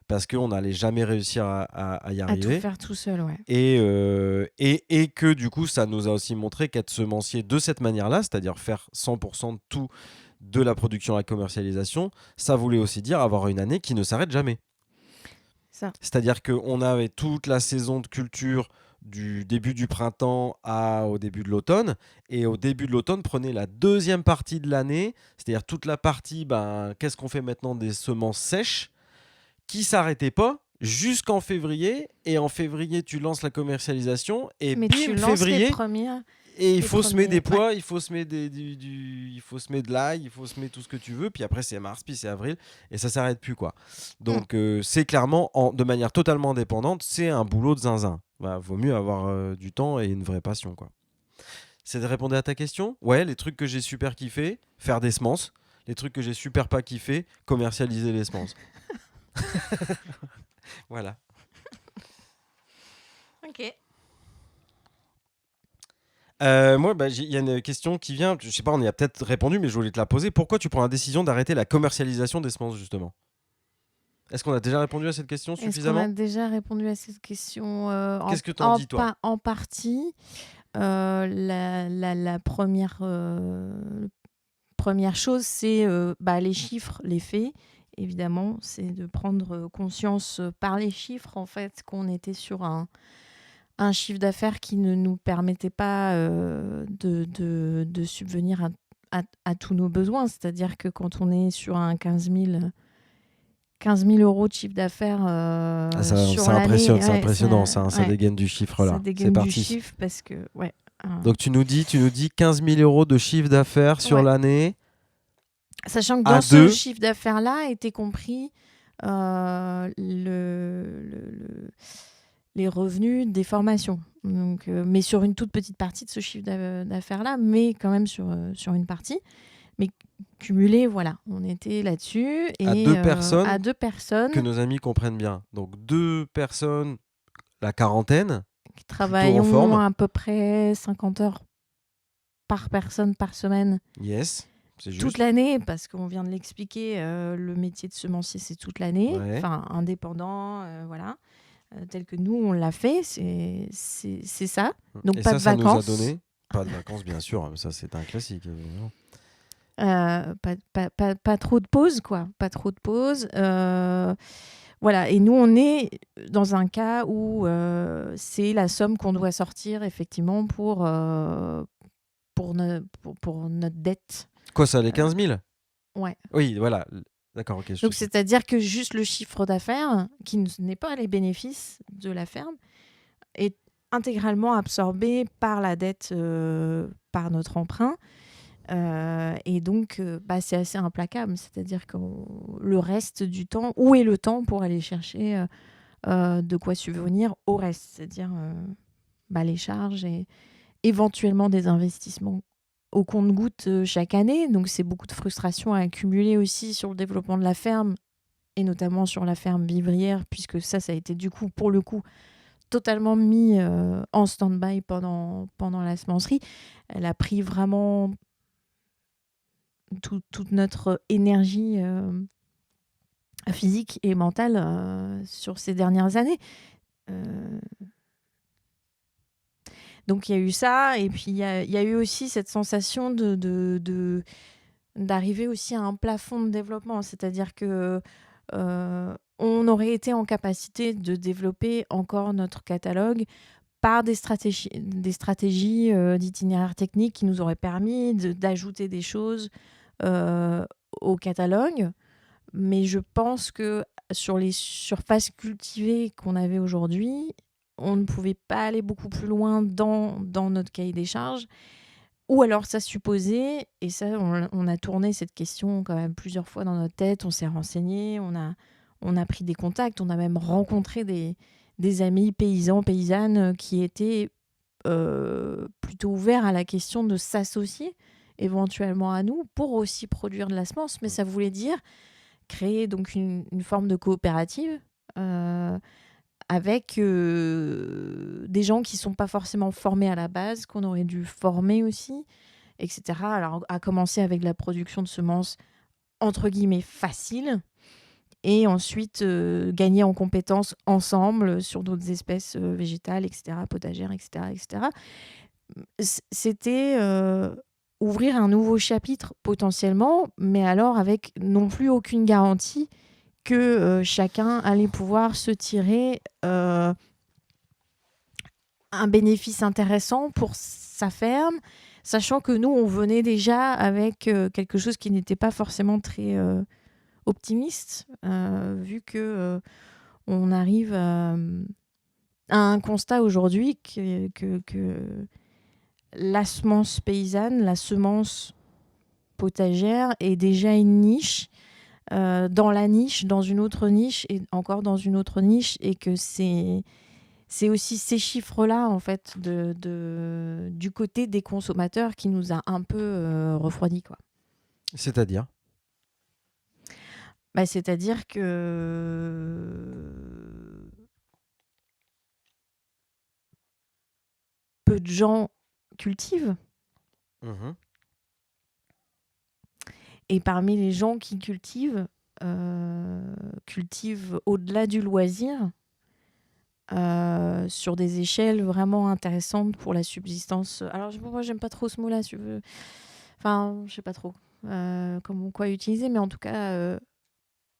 parce qu'on n'allait jamais réussir à y à tout arriver. faire tout seul, ouais. Et que du coup, ça nous a aussi montré qu'être semencier de cette manière-là, c'est-à-dire faire 100% de tout, de la production à la commercialisation, ça voulait aussi dire avoir une année qui ne s'arrête jamais. Ça. C'est-à-dire qu'on avait toute la saison de culture du début du printemps au début de l'automne. Et au début de l'automne, prenez la deuxième partie de l'année, c'est-à-dire toute la partie, qu'est-ce qu'on fait maintenant des semences sèches, qui s'arrêtait pas jusqu'en février. Et en février, tu lances la commercialisation. Et Mais tu bim, lances février. Et il les faut semer des premiers, ouais. pois, il faut semer il faut semer de l'ail, il faut semer tout ce que tu veux. Puis après, c'est mars, puis c'est avril. Et ça s'arrête plus, quoi. Mm. Donc, c'est clairement, de manière totalement indépendante, c'est un boulot de zinzin. Vaut mieux avoir du temps et une vraie passion, quoi. C'est de répondre à ta question. Ouais, les trucs que j'ai super kiffé, faire des semences. Les trucs que j'ai super pas kiffé, commercialiser les semences. Voilà. Ok. Moi, il y a une question qui vient. Je sais pas, on y a peut-être répondu, mais je voulais te la poser. Pourquoi tu prends la décision d'arrêter la commercialisation des semences, justement? Est-ce qu'on a déjà répondu à cette question Est-ce qu'on a suffisamment? déjà répondu à cette question Qu'est-ce que t'en dis, toi? en partie la première chose, c'est les chiffres, les faits. Évidemment, c'est de prendre conscience par les chiffres, en fait, qu'on était sur un chiffre d'affaires qui ne nous permettait pas de subvenir à tous nos besoins. C'est-à-dire que quand on est sur un 15 000 euros de chiffre d'affaires sur Ça l'année, impressionne, c'est ouais, impressionnant, ça ouais, dégaine du chiffre ça là. C'est dégaine du parti. chiffre parce que, ouais. Donc tu nous dis 15 000 euros de chiffre d'affaires sur Ouais. l'année Sachant que à dans ce deux. chiffre d'affaires-là était compris les revenus des formations. Donc, mais sur une toute petite partie de ce chiffre d'affaires-là, mais quand même sur une partie. Mais cumulé, voilà, on était là-dessus. À Et deux personnes, à deux personnes que nos amis comprennent bien. Donc 2 personnes, la quarantaine, qui plutôt en travaillons forme. à peu près 50 heures par personne par semaine. Yes, c'est Toute juste. l'année, parce qu'on vient de l'expliquer, le métier de semencier, c'est toute l'année. Ouais. Enfin, indépendant, voilà. Tel que nous, on l'a fait, c'est ça. Donc, Et pas de ça nous a vacances. donné. Pas de vacances, bien sûr. Ça, c'est un classique, évidemment. Pas trop de pauses, quoi. Pas trop de pauses. Voilà. Et nous, on est dans un cas où c'est la somme qu'on doit sortir, effectivement, pour notre dette. Quoi, ça, les 15 000? Ouais. Oui, voilà. D'accord, ok, je te Donc, suis. c'est-à-dire que juste le chiffre d'affaires, qui n'est pas les bénéfices de la ferme, est intégralement absorbé par la dette, par notre emprunt. Et donc, c'est assez implacable. C'est-à-dire que le reste du temps, où est le temps pour aller chercher de quoi subvenir au reste? C'est-à-dire les charges et éventuellement des investissements au compte-gouttes chaque année. Donc, c'est beaucoup de frustration à accumuler aussi sur le développement de la ferme et notamment sur la ferme vivrière, puisque ça a été du coup, pour le coup, totalement mis en stand-by pendant la semencerie. Elle a pris vraiment toute notre énergie physique et mentale sur ces dernières années. Donc il y a eu ça, et puis il y a eu aussi cette sensation d'arriver aussi à un plafond de développement, c'est-à-dire que on aurait été en capacité de développer encore notre catalogue par des stratégies d'itinéraires techniques qui nous auraient permis d'ajouter des choses au catalogue. Mais je pense que sur les surfaces cultivées qu'on avait aujourd'hui, on ne pouvait pas aller beaucoup plus loin dans notre cahier des charges. Ou alors ça supposait, et ça on a tourné cette question quand même plusieurs fois dans notre tête, on s'est renseigné, on a pris des contacts, on a même rencontré des amis paysans, paysannes qui étaient plutôt ouverts à la question de s'associer éventuellement à nous pour aussi produire de la semence. Mais ça voulait dire créer donc une forme de coopérative avec des gens qui ne sont pas forcément formés à la base, qu'on aurait dû former aussi, etc. Alors, à commencer avec la production de semences, entre guillemets, facile, et ensuite gagner en compétences ensemble sur d'autres espèces végétales, etc., potagères, etc., etc. C'était ouvrir un nouveau chapitre potentiellement, mais alors avec non plus aucune garantie que chacun allait pouvoir se tirer un bénéfice intéressant pour sa ferme, sachant que nous, on venait déjà avec quelque chose qui n'était pas forcément très optimiste, vu que on arrive à un constat aujourd'hui que la semence paysanne, la semence potagère est déjà une niche dans la niche, dans une autre niche et encore dans une autre niche, et que c'est aussi ces chiffres-là, en fait, du côté des consommateurs qui nous a un peu refroidi, quoi. C'est-à-dire? C'est-à-dire que peu de gens cultivent. Mmh. Et parmi les gens qui cultivent au-delà du loisir, sur des échelles vraiment intéressantes pour la subsistance. Alors, moi, j'aime pas trop ce mot-là. Si tu veux. Enfin, je sais pas trop quoi utiliser, mais en tout cas,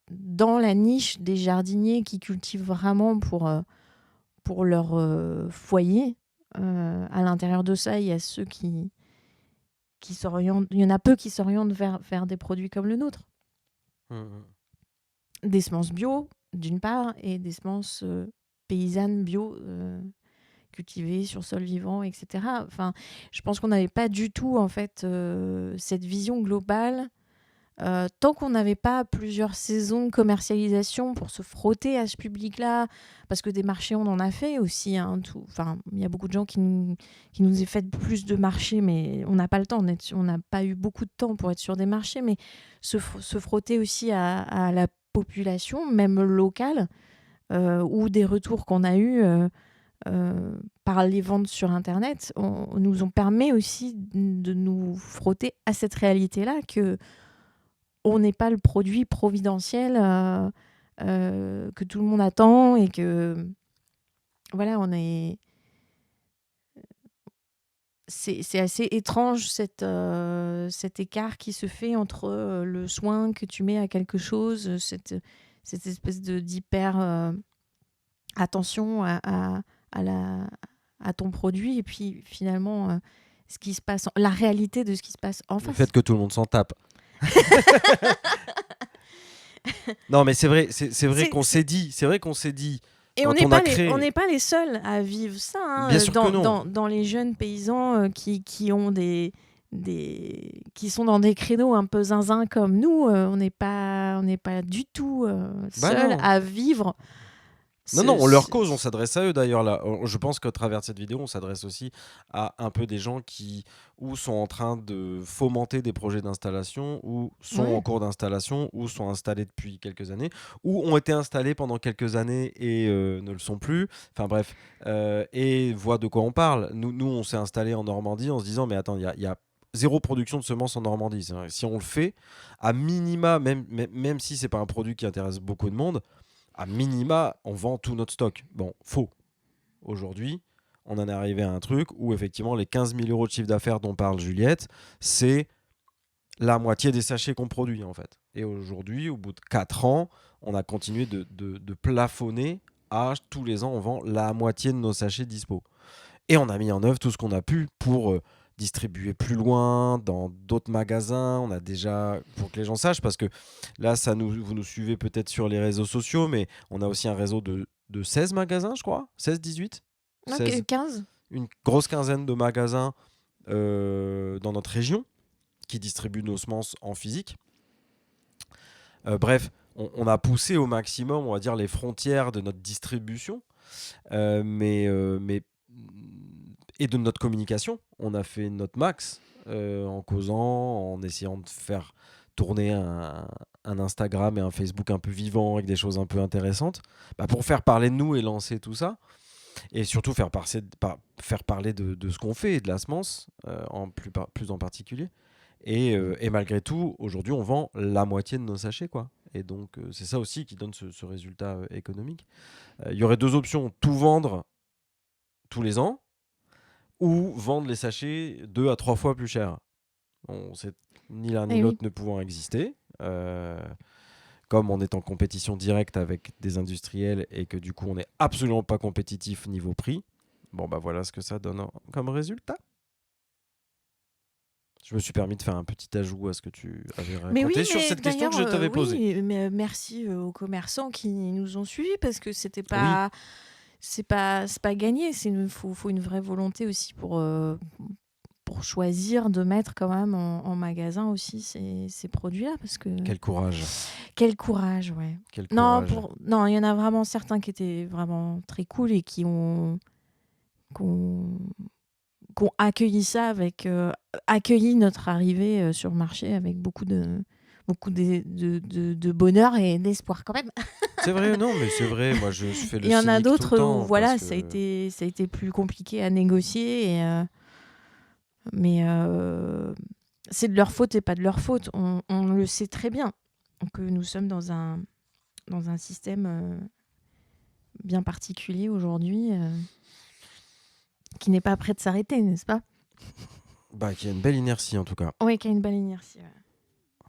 dans la niche des jardiniers qui cultivent vraiment pour leur foyer, à l'intérieur de ça, il y a ceux qui s'orientent. Il y en a peu qui s'orientent vers des produits comme le nôtre. Mmh. Des semences bio, d'une part, et des semences paysannes bio cultivées sur sol vivant, etc. Enfin, je pense qu'on n'avait pas du tout, en fait, cette vision globale. Tant qu'on n'avait pas plusieurs saisons de commercialisation pour se frotter à ce public-là, parce que des marchés, on en a fait aussi. Enfin, il y a beaucoup de gens qui nous aient fait plus de marchés, mais on n'a pas le temps. On n'a pas eu beaucoup de temps pour être sur des marchés, mais se frotter aussi à la population, même locale, ou des retours qu'on a eus par les ventes sur Internet, nous ont permis aussi de nous frotter à cette réalité-là que on n'est pas le produit providentiel que tout le monde attend, et que voilà, c'est assez étrange cet écart qui se fait entre le soin que tu mets à quelque chose, cette espèce d'hyper attention à ton produit, et puis finalement ce qui se passe, la réalité de ce qui se passe en Le face. fait que tout le monde s'en tape. Non, mais c'est vrai qu'on s'est dit, Et quand on n'est on a pas, créé. on n'est pas les seuls à vivre ça, hein, Bien sûr que non. dans les jeunes paysans qui ont qui sont dans des créneaux un peu zinzin comme nous. On n'est pas du tout Bah seuls non. à vivre Non, non, on leur cause, on s'adresse à eux d'ailleurs là. Je pense qu'à travers cette vidéo, on s'adresse aussi à un peu des gens qui ou sont en train de fomenter des projets d'installation, ou sont en Ouais. cours d'installation, ou sont installés depuis quelques années, ou ont été installés pendant quelques années et ne le sont plus. Enfin bref, et voient de quoi on parle. Nous on s'est installés en Normandie en se disant, mais attends, il y a zéro production de semences en Normandie. Si on le fait, à minima, même si c'est pas un produit qui intéresse beaucoup de monde, à minima, on vend tout notre stock. Bon, faux. Aujourd'hui, on en est arrivé à un truc où effectivement les 15 000 euros de chiffre d'affaires dont parle Juliette, c'est la moitié des sachets qu'on produit en fait. Et aujourd'hui, au bout de 4 ans, on a continué de plafonner à tous les ans, on vend la moitié de nos sachets dispo. Et on a mis en œuvre tout ce qu'on a pu pour distribuer plus loin, dans d'autres magasins. On a déjà, pour que les gens sachent, parce que là, vous nous suivez peut-être sur les réseaux sociaux, mais on a aussi un réseau de 16 magasins, je crois, 16-18. Ok, 15. Une grosse quinzaine de magasins dans notre région qui distribuent nos semences en physique. Bref, on a poussé au maximum, on va dire, les frontières de notre distribution, mais et de notre communication. On a fait notre max en causant, en essayant de faire tourner un Instagram et un Facebook un peu vivant avec des choses un peu intéressantes, pour faire parler de nous et lancer tout ça. Et surtout faire parler de ce qu'on fait et de la semence, plus en particulier. Et malgré tout, aujourd'hui, on vend la moitié de nos sachets, quoi. Et donc, c'est ça aussi qui donne ce résultat économique. Il y aurait deux options: tout vendre tous les ans ou vendre les sachets 2 à 3 fois plus cher. On sait ni l'un ni Eh oui. l'autre ne pouvant exister. Comme on est en compétition directe avec des industriels et que du coup, on n'est absolument pas compétitif niveau prix. Bon, voilà ce que ça donne comme résultat. Je me suis permis de faire un petit ajout à ce que tu avais Mais oui, raconté sur mais cette question que d'ailleurs, je t'avais posée. oui, mais merci aux commerçants qui nous ont suivis parce que Oui, c'est pas gagné. Faut une vraie volonté aussi pour choisir de mettre quand même en magasin aussi ces produits-là parce que quel courage. quel courage, ouais. Quel Non, courage. non, il y en a vraiment certains qui étaient vraiment très cool et qu'on qu'on accueilli ça accueilli notre arrivée sur le marché avec beaucoup de bonheur et d'espoir quand même. C'est vrai, non, mais c'est vrai. Moi, je fais le Il y en a cynique tout le d'autres où temps parce voilà, que ça a été plus compliqué à négocier mais c'est de leur faute et pas de leur faute. On le sait très bien que nous sommes dans un système bien particulier aujourd'hui qui n'est pas prêt de s'arrêter, n'est-ce pas? qu'il y a une belle inertie en tout cas. Oui, qui a une belle inertie. Ouais.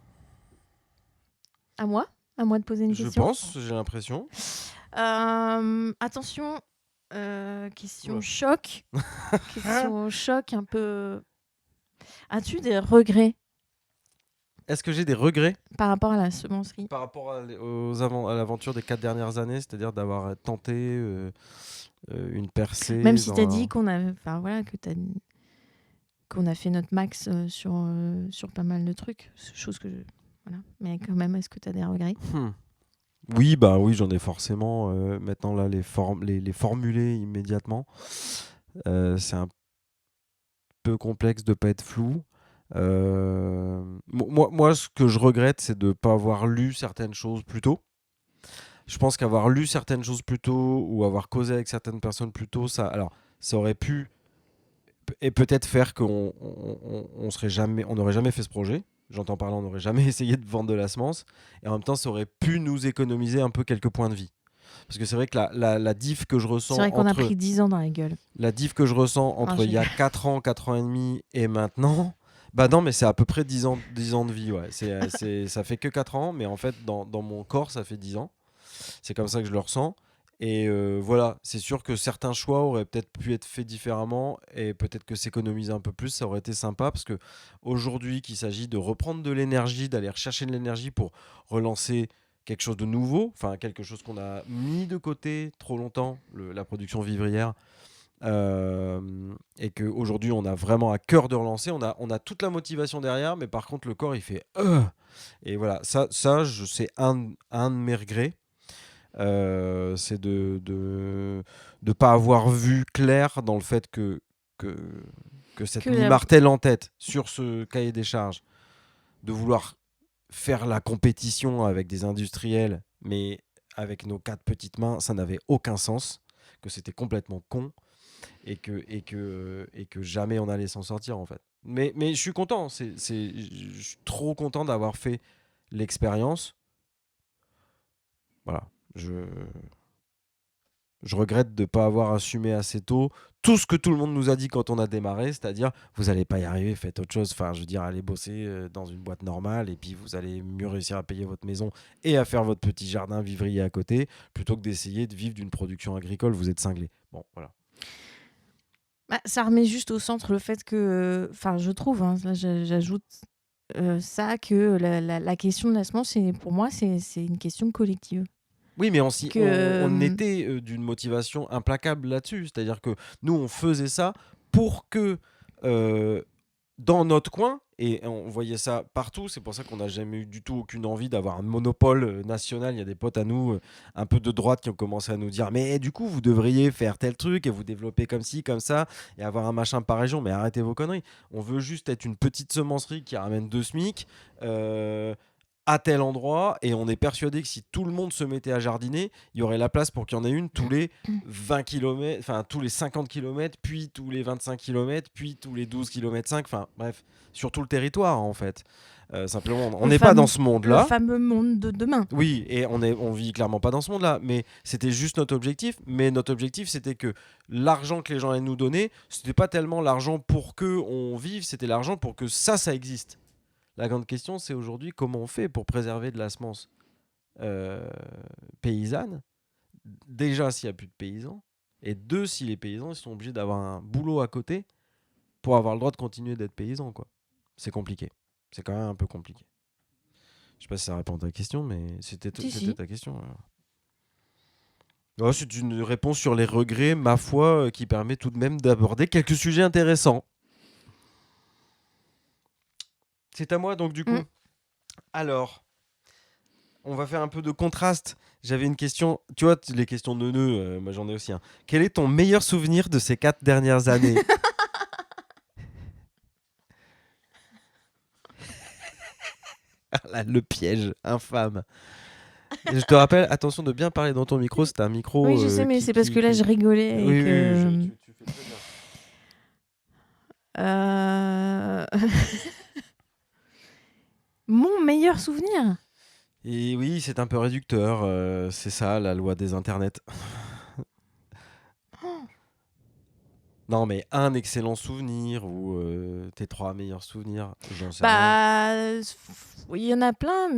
À moi? À moi de poser une Je question? pense, j'ai l'impression. Attention, question Oula. choc. Question choc un peu. As-tu des regrets Est-ce que j'ai des regrets par rapport à la semencerie? par rapport à l'aventure des 4 dernières années, c'est-à-dire d'avoir tenté une Même percée si tu as dit dans... qu'on a, enfin, voilà, qu'on a fait notre max sur pas mal de trucs, chose que voilà. Mais quand même, est-ce que tu as des regrets? Hmm. Oui, j'en ai forcément. Maintenant, là, les formuler immédiatement, c'est un peu complexe de pas être flou. Moi, ce que je regrette, c'est de ne pas avoir lu certaines choses plus tôt. Je pense qu'avoir lu certaines choses plus tôt ou avoir causé avec certaines personnes plus tôt, ça aurait pu et peut-être faire qu'on serait jamais, on n'aurait jamais fait ce projet. J'entends par là, on n'aurait jamais essayé de vendre de la semence. Et en même temps, ça aurait pu nous économiser un peu quelques points de vie. Parce que c'est vrai que la diff que je C'est ressens vrai qu'on a pris 10 ans dans la gueule. la diff que je ressens Enfin, entre il y a 4 ans et demi et maintenant, bah non, mais c'est à peu près 10 ans de vie. Ouais. Ça fait que 4 ans, mais en fait, dans mon corps, ça fait 10 ans. C'est comme ça que je le ressens. Et voilà, c'est sûr que certains choix auraient peut-être pu être faits différemment et peut-être que s'économiser un peu plus, ça aurait été sympa parce que aujourd'hui, qu'il s'agit de reprendre de l'énergie, d'aller rechercher de l'énergie pour relancer quelque chose de nouveau, enfin quelque chose qu'on a mis de côté trop longtemps, la production vivrière, et qu'aujourd'hui on a vraiment à cœur de relancer, on a toute la motivation derrière, mais par contre le corps il fait et voilà, c'est un de mes regrets. C'est de pas avoir vu clair dans le fait que, que cette que la- mi-martèle en tête sur ce cahier des charges, de vouloir faire la compétition avec des industriels, mais avec nos 4 petites mains, ça n'avait aucun sens, que c'était complètement con et que jamais on allait s'en sortir en fait. Mais je suis content, je suis trop content d'avoir fait l'expérience. Voilà, je regrette de ne pas avoir assumé assez tôt tout ce que tout le monde nous a dit quand on a démarré, c'est-à-dire vous n'allez pas y arriver, faites autre chose. Enfin, je veux dire, allez bosser dans une boîte normale et puis vous allez mieux réussir à payer votre maison et à faire votre petit jardin vivrier à côté plutôt que d'essayer de vivre d'une production agricole. Vous êtes cinglé. Bon, voilà. Bah, ça remet juste au centre le fait que, enfin, je trouve, hein, là, j'ajoute ça, que la question de la semence, pour moi, c'est une question collective. Oui, mais on que était d'une motivation implacable là-dessus. C'est-à-dire que nous, on faisait ça pour que euh, dans notre coin, et on voyait ça partout, c'est pour ça qu'on n'a jamais eu du tout aucune envie d'avoir un monopole national. Il y a des potes à nous, un peu de droite, qui ont commencé à nous dire, mais du coup, vous devriez faire tel truc et vous développer comme ci, comme ça, et avoir un machin par région. Mais arrêtez vos conneries. On veut juste être une petite semencerie qui ramène 2 SMIC. À tel endroit, et on est persuadé que si tout le monde se mettait à jardiner, il y aurait la place pour qu'il y en ait une tous les 20 km, enfin tous les 50 km, puis tous les 25 km, puis tous les 12 km 5, enfin bref, sur tout le territoire en fait. Simplement, on n'est pas dans ce le monde-là. fameux monde de demain. Oui, et on vit clairement pas dans ce monde-là, mais c'était juste notre objectif. Mais notre objectif, c'était que l'argent que les gens allaient nous donner, c'était pas tellement l'argent pour que on vive, c'était l'argent pour que ça existe. La grande question, c'est aujourd'hui comment on fait pour préserver de la semence euh, paysanne. Déjà, s'il n'y a plus de paysans. Et deux, si les paysans ils sont obligés d'avoir un boulot à côté pour avoir le droit de continuer d'être paysans, quoi. C'est compliqué. C'est quand même un peu compliqué. Je sais pas si ça répond à ta question, mais c'était ta question. Ouais, c'est une réponse sur les regrets, ma foi, qui permet tout de même d'aborder quelques sujets intéressants. C'est à moi, donc, du coup. Mm. Alors, on va faire un peu de contraste. J'avais une question, tu vois, les questions de neuneux, moi j'en ai aussi un. Quel est ton meilleur souvenir de ces 4 dernières années? Ah là, le piège, infâme. Et je te rappelle, attention de bien parler dans ton micro, c'est un micro Oui, je sais, mais qui, c'est parce que là, je rigolais Oui, et oui, oui, que... tu fais très bien. Euh, Mon meilleur souvenir. Et oui, c'est un peu réducteur, c'est ça, la loi des internets. Oh, Non, mais un excellent souvenir ou tes 3 meilleurs souvenirs, j'en sais rien. bah, oui, il y en a plein,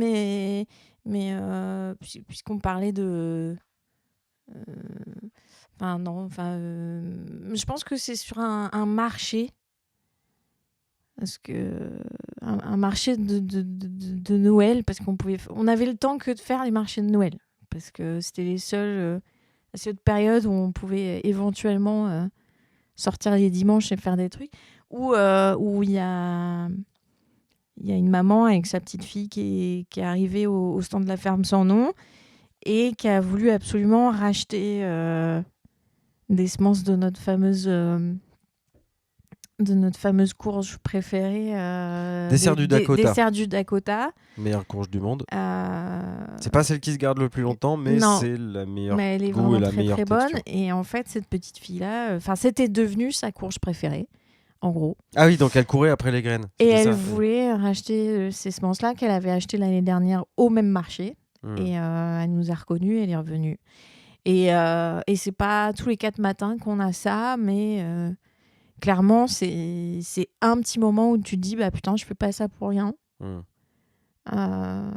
puisqu'on parlait de... euh, Enfin, non, je pense que c'est sur un marché. Parce que un marché de Noël, parce on avait le temps que de faire les marchés de Noël, parce que c'était la seule période où on pouvait éventuellement sortir les dimanches et faire des trucs, où il y a une maman avec sa petite fille qui est arrivée au stand de la ferme sans nom et qui a voulu absolument racheter des semences de notre fameuse courge préférée, Dessert du Dakota, dessert du Dakota. meilleure courge du monde. Euh, C'est pas celle qui se garde le plus longtemps, mais non, c'est la meilleure mais elle est goût et vraiment la très meilleure très bonne. texture. Et en fait, cette petite fille-là, c'était devenu sa courge préférée, en gros. Ah oui, donc elle courait après les graines. Et C'était elle ça. voulait racheter ces semences-là qu'elle avait achetées l'année dernière au même marché. Et elle nous a reconnus, elle est revenue. Et c'est pas tous les 4 matins qu'on a ça, mais clairement, c'est un petit moment où tu te dis, bah putain, je fais pas ça pour rien. Euh,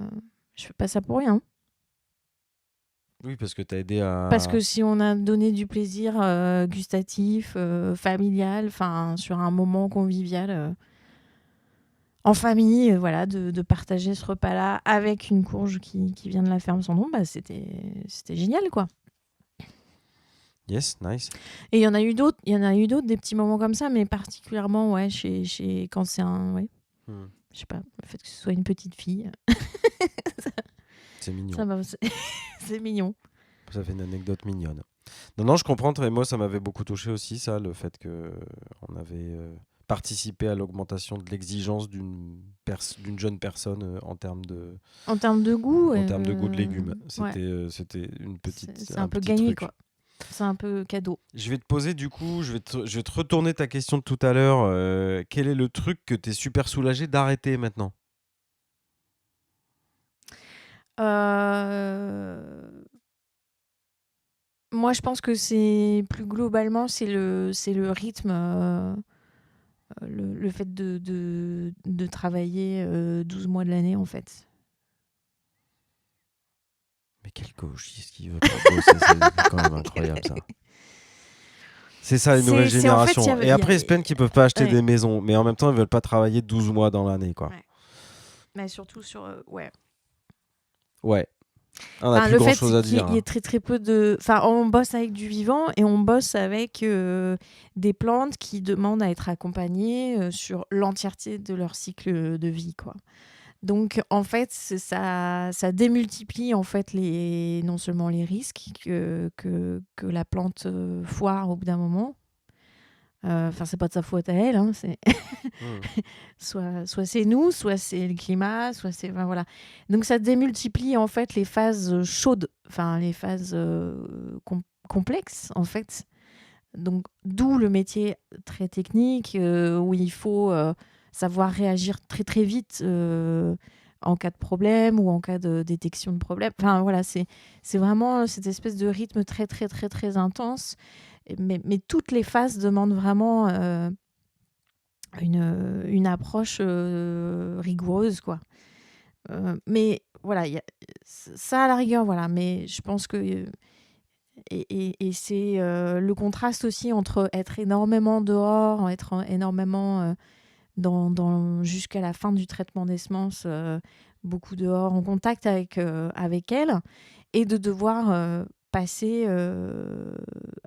je fais pas ça pour rien. Oui, parce que t'as aidé à... Parce que si on a donné du plaisir gustatif, familial, sur un moment convivial, en famille, voilà, de partager ce repas-là avec une courge qui vient de la ferme sans nom, bah, c'était génial, quoi. Yes, nice. Et il y en a eu d'autres, des petits moments comme ça, mais particulièrement, ouais, quand c'est ouais, je sais pas, le fait que ce soit une petite fille. C'est mignon. C'est mignon. Ça fait une anecdote mignonne. Non, je comprends. Moi, ça m'avait beaucoup touché aussi, ça, le fait qu'on avait participé à l'augmentation de l'exigence d'une jeune personne en termes de goût. en termes de goût de légumes. Ouais. C'était une petite. C'est un peu petit gagné, truc. quoi. C'est un peu cadeau. Je vais te poser, du coup, je vais te retourner ta question de tout à l'heure. Quel est le truc que tu es super soulagé d'arrêter maintenant? Moi, je pense que c'est plus globalement, c'est le rythme, le fait de travailler 12 mois de l'année, en fait. Mais quel gauchiste qui veut pas bosser, c'est quand même incroyable, ça. C'est ça, les nouvelles générations. En fait, et après, ils se plaignent qu'ils peuvent pas acheter ouais. des maisons, mais en même temps, ils veulent pas travailler 12 mois dans l'année, quoi. Ouais. Mais surtout sur... ouais. Ouais. On n'a Enfin, plus le fait grand-chose à qu'il dire. y ait très très peu de... Enfin, on bosse avec du vivant et on bosse avec des plantes qui demandent à être accompagnées sur l'entièreté de leur cycle de vie, quoi. Donc, en fait, ça démultiplie en fait non seulement les risques que la plante foire au bout d'un moment. Enfin, c'est pas de sa faute à elle, hein, Hmm. soit c'est nous, soit c'est le climat, soit c'est enfin, voilà. Donc ça démultiplie en fait les phases chaudes, enfin les phases complexes en fait. Donc d'où le métier très technique où il faut savoir réagir très très vite en cas de problème ou en cas de détection de problème. Enfin voilà, c'est vraiment cette espèce de rythme très très très très intense. Mais toutes les phases demandent vraiment une approche rigoureuse, quoi. Mais voilà, ça à la rigueur, voilà. Mais je pense que et c'est le contraste aussi entre être énormément dehors, être énormément jusqu'à la fin du traitement des semences, beaucoup dehors, en contact avec elles, et de devoir passer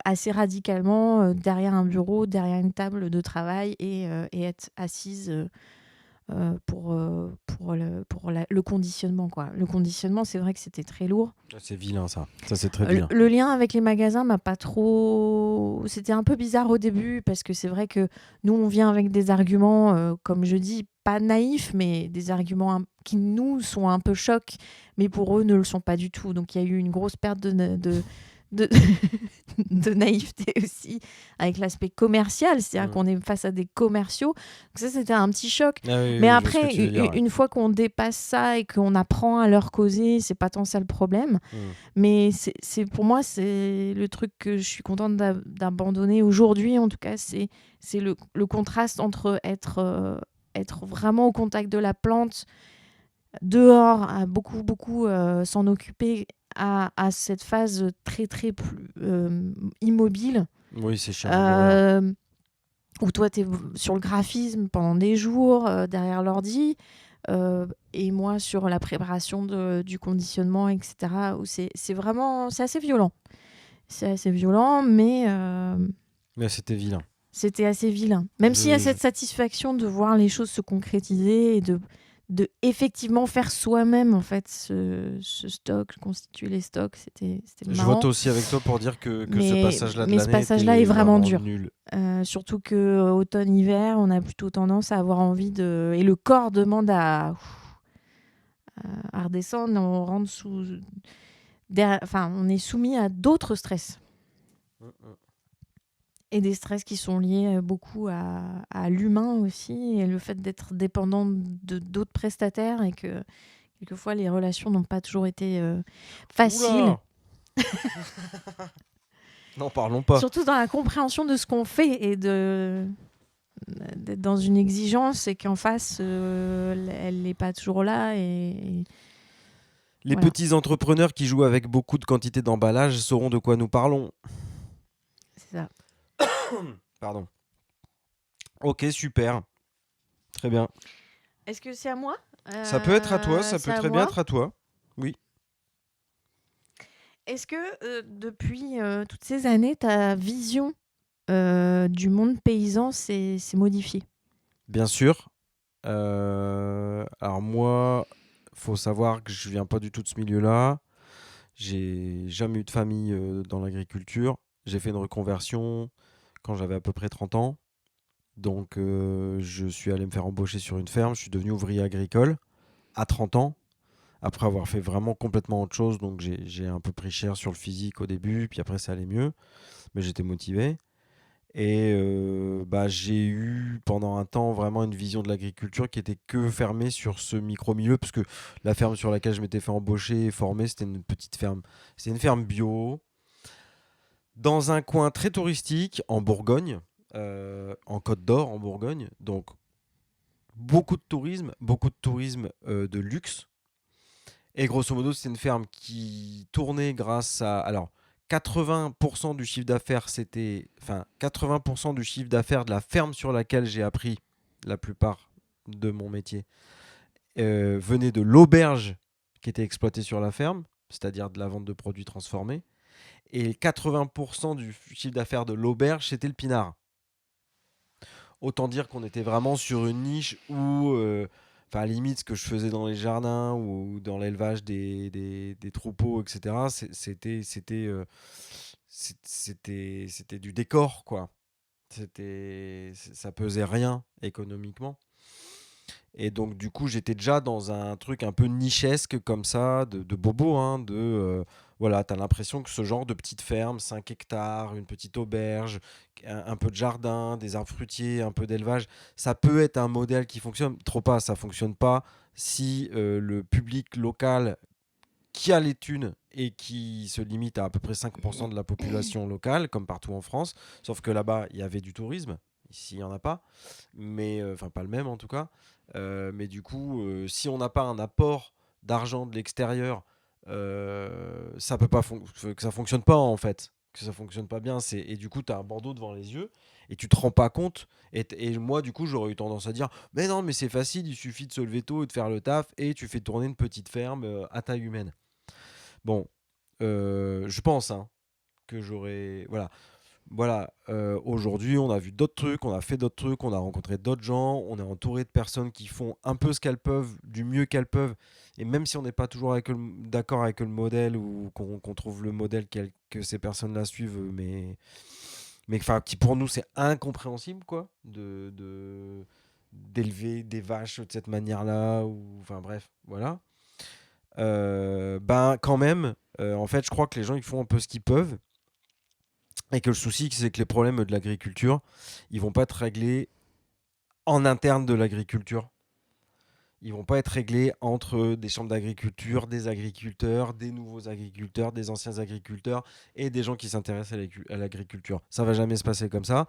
assez radicalement derrière un bureau, derrière une table de travail et être assise pour le conditionnement, quoi. Le conditionnement, c'est vrai que c'était très lourd. C'est vilain, ça. Ça, c'est très Le, vilain. le lien avec les magasins m'a pas trop... C'était un peu bizarre au début parce que c'est vrai que nous, on vient avec des arguments, comme je dis, pas naïfs, mais des arguments qui nous sont un peu chocs, mais pour eux ne le sont pas du tout. Donc il y a eu une grosse perte de, de naïveté aussi avec l'aspect commercial, c'est-à-dire qu'on est face à des commerciaux. Donc ça, c'était un petit choc. Ah oui, Mais oui, je vois ce que après, tu veux dire. une fois qu'on dépasse ça et qu'on apprend à leur causer, c'est pas tant ça le problème. Hmm. Mais pour moi, c'est le truc que je suis contente d'abandonner aujourd'hui, en tout cas, c'est le contraste entre être vraiment au contact de la plante, dehors, à beaucoup, beaucoup s'en occuper, à cette phase très, très plus immobile, Oui, c'est chiant à mourir. où toi, tu es sur le graphisme pendant des jours, derrière l'ordi, et moi sur la préparation du conditionnement, etc., où c'est vraiment... C'est assez violent. C'est assez violent, mais Mais c'était vilain. c'était assez vilain. Même s'il y a Je- cette satisfaction de voir les choses se concrétiser et de effectivement faire soi-même en fait ce stock, constituer les stocks, c'était Je marrant. vote aussi avec toi pour dire que ce Mais, passage-là de mais ce l'année passage-là est était vraiment vraiment dur. nul. Surtout que automne-hiver, on a plutôt tendance à avoir envie de... Et le corps demande à redescendre, on rentre Enfin, on est soumis à d'autres stress. Et des stress qui sont liés beaucoup à l'humain aussi, et le fait d'être dépendant d'autres prestataires, et que quelquefois les relations n'ont pas toujours été faciles. Oula. N'en parlons pas. Surtout dans la compréhension de ce qu'on fait et d'être dans une exigence et qu'en face, elle n'est pas toujours là. Les Voilà, petits entrepreneurs qui jouent avec beaucoup de quantité d'emballage sauront de quoi nous parlons. c'est ça. Pardon. Ok, super. Très bien. Est-ce que c'est à moi? Ça peut être à toi, ça C'est peut à très bien moi. être à toi. Oui. Est-ce que depuis toutes ces années, ta vision du monde paysan s'est modifiée? Bien sûr. Alors moi, faut savoir que je viens pas du tout de ce milieu-là. J'ai jamais eu de famille dans l'agriculture. J'ai fait une reconversion quand j'avais à peu près 30 ans. Donc je suis allé me faire embaucher sur une ferme. Je suis devenu ouvrier agricole à 30 ans. Après avoir fait vraiment complètement autre chose. Donc j'ai un peu pris cher sur le physique au début. Puis après ça allait mieux. Mais j'étais motivé. Et bah, j'ai eu pendant un temps vraiment une vision de l'agriculture qui était que fermée sur ce micro-milieu, parce que la ferme sur laquelle je m'étais fait embaucher et former, c'était une petite ferme. C'était une ferme bio, dans un coin très touristique, en Bourgogne, en Côte d'Or, en Bourgogne. Donc beaucoup de tourisme de luxe. Et grosso modo, c'était une ferme qui tournait grâce à... Alors, 80% du chiffre d'affaires, c'était... Enfin, 80% du chiffre d'affaires de la ferme sur laquelle j'ai appris la plupart de mon métier venait de l'auberge qui était exploitée sur la ferme. c'est-à-dire de la vente de produits transformés. Et 80% du chiffre d'affaires de l'auberge, c'était le pinard. Autant dire qu'on était vraiment sur une niche où, à la limite, ce que je faisais dans les jardins ou dans l'élevage des troupeaux, etc., c'était du décor, quoi. Ça pesait rien économiquement. Et donc, du coup, j'étais déjà dans un truc un peu nichesque comme ça, de bobo, hein, voilà, t'as l'impression que ce genre de petite ferme, 5 hectares, une petite auberge, un peu de jardin, des arbres fruitiers, un peu d'élevage, ça peut être un modèle qui fonctionne. Trop pas, ça fonctionne pas si le public local qui a les thunes et qui se limite à peu près 5% de la population locale, comme partout en France, sauf que là-bas, il y avait du tourisme. Ici, il n'y en a pas, mais enfin pas le même en tout cas. Mais du coup, si on n'a pas un apport d'argent de l'extérieur, ça peut pas que ça fonctionne pas en fait, que ça fonctionne pas bien. Et du coup, tu as un Bordeaux devant les yeux et tu te rends pas compte. Et moi, du coup, j'aurais eu tendance à dire, mais non, mais c'est facile, il suffit de se lever tôt et de faire le taf et tu fais tourner une petite ferme à taille humaine. Bon, je pense hein, que j'aurais. Voilà. Voilà, aujourd'hui, on a vu d'autres trucs, on a fait d'autres trucs, on a rencontré d'autres gens, on est entouré de personnes qui font un peu ce qu'elles peuvent, du mieux qu'elles peuvent. Et même si on n'est pas toujours d'accord avec le modèle ou qu'on trouve le modèle que ces personnes-là suivent, mais qui pour nous, c'est incompréhensible, quoi, d'élever des vaches de cette manière-là, ou enfin bref, voilà. Ben, quand même, en fait, je crois que les gens, ils font un peu ce qu'ils peuvent. Et que le souci, c'est que les problèmes de l'agriculture, ils vont pas être réglés en interne de l'agriculture. Ils vont pas être réglés entre des chambres d'agriculture, des agriculteurs, des nouveaux agriculteurs, des anciens agriculteurs et des gens qui s'intéressent à l'agriculture. Ça va jamais se passer comme ça.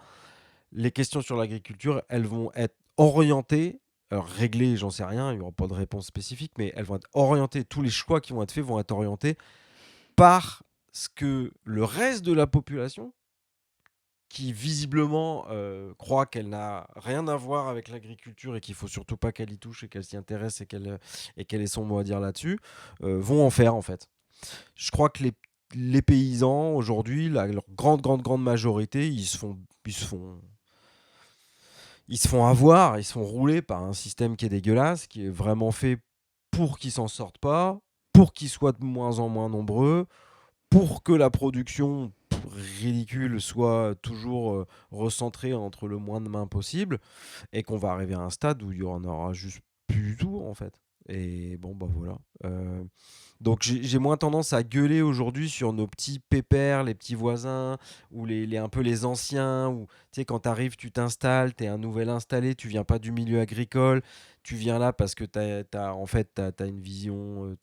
Les questions sur l'agriculture, elles vont être orientées, alors réglées, j'en sais rien, il n'y aura pas de réponse spécifique, mais elles vont être orientées, tous les choix qui vont être faits vont être orientés par ce que le reste de la population qui visiblement croit qu'elle n'a rien à voir avec l'agriculture et qu'il faut surtout pas qu'elle y touche et qu'elle s'y intéresse et qu'elle ait son mot à dire là-dessus, vont en faire en fait. Je crois que les paysans aujourd'hui, leur grande majorité, ils se font avoir, ils se font rouler par un système qui est dégueulasse, qui est vraiment fait pour qu'ils s'en sortent pas, pour qu'ils soient de moins en moins nombreux, pour que la production ridicule soit toujours recentrée entre le moins de mains possible et qu'on va arriver à un stade où il y en aura juste plus du tout en fait. Et bon bah voilà. Donc j'ai moins tendance à gueuler aujourd'hui sur nos petits pépères, les petits voisins ou un peu les anciens. Ou tu sais quand tu arrives, tu t'installes, tu es un nouvel installé, tu viens pas du milieu agricole, tu viens là parce que en fait t'as une vision,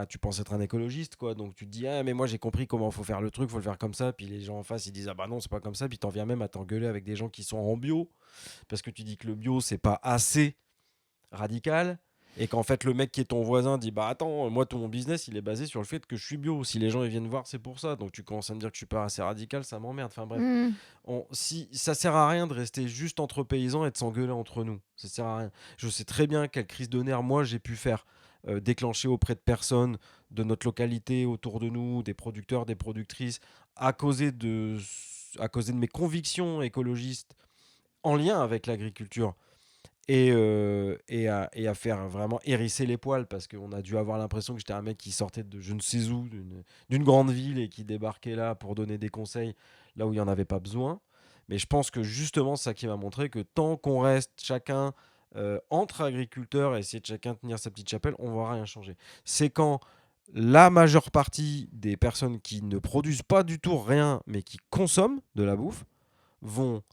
tu penses être un écologiste quoi, donc tu te dis ah mais moi j'ai compris comment faut faire le truc, faut le faire comme ça, puis les gens en face ils disent ah bah non c'est pas comme ça, puis t'en viens même à t'engueuler avec des gens qui sont en bio parce que tu dis que le bio c'est pas assez radical et qu'en fait le mec qui est ton voisin dit bah attends moi tout mon business il est basé sur le fait que je suis bio, si les gens ils viennent voir c'est pour ça, donc tu commences à me dire que je suis pas assez radical, ça m'emmerde, enfin bref. Mm. Si ça sert à rien de rester juste entre paysans et de s'engueuler entre nous, ça sert à rien. Je sais très bien quelle crise de nerfs moi j'ai pu faire déclencher auprès de personnes de notre localité autour de nous, des producteurs, des productrices, à cause de mes convictions écologistes en lien avec l'agriculture et à faire vraiment hérisser les poils parce qu'on a dû avoir l'impression que j'étais un mec qui sortait de je ne sais où, d'une grande ville et qui débarquait là pour donner des conseils là où il n'y en avait pas besoin. Mais je pense que justement, c'est ça qui m'a montré que tant qu'on reste chacun entre agriculteurs et essayer de chacun tenir sa petite chapelle, on ne va rien changer. C'est quand la majeure partie des personnes qui ne produisent pas du tout rien mais qui consomment de la bouffe vont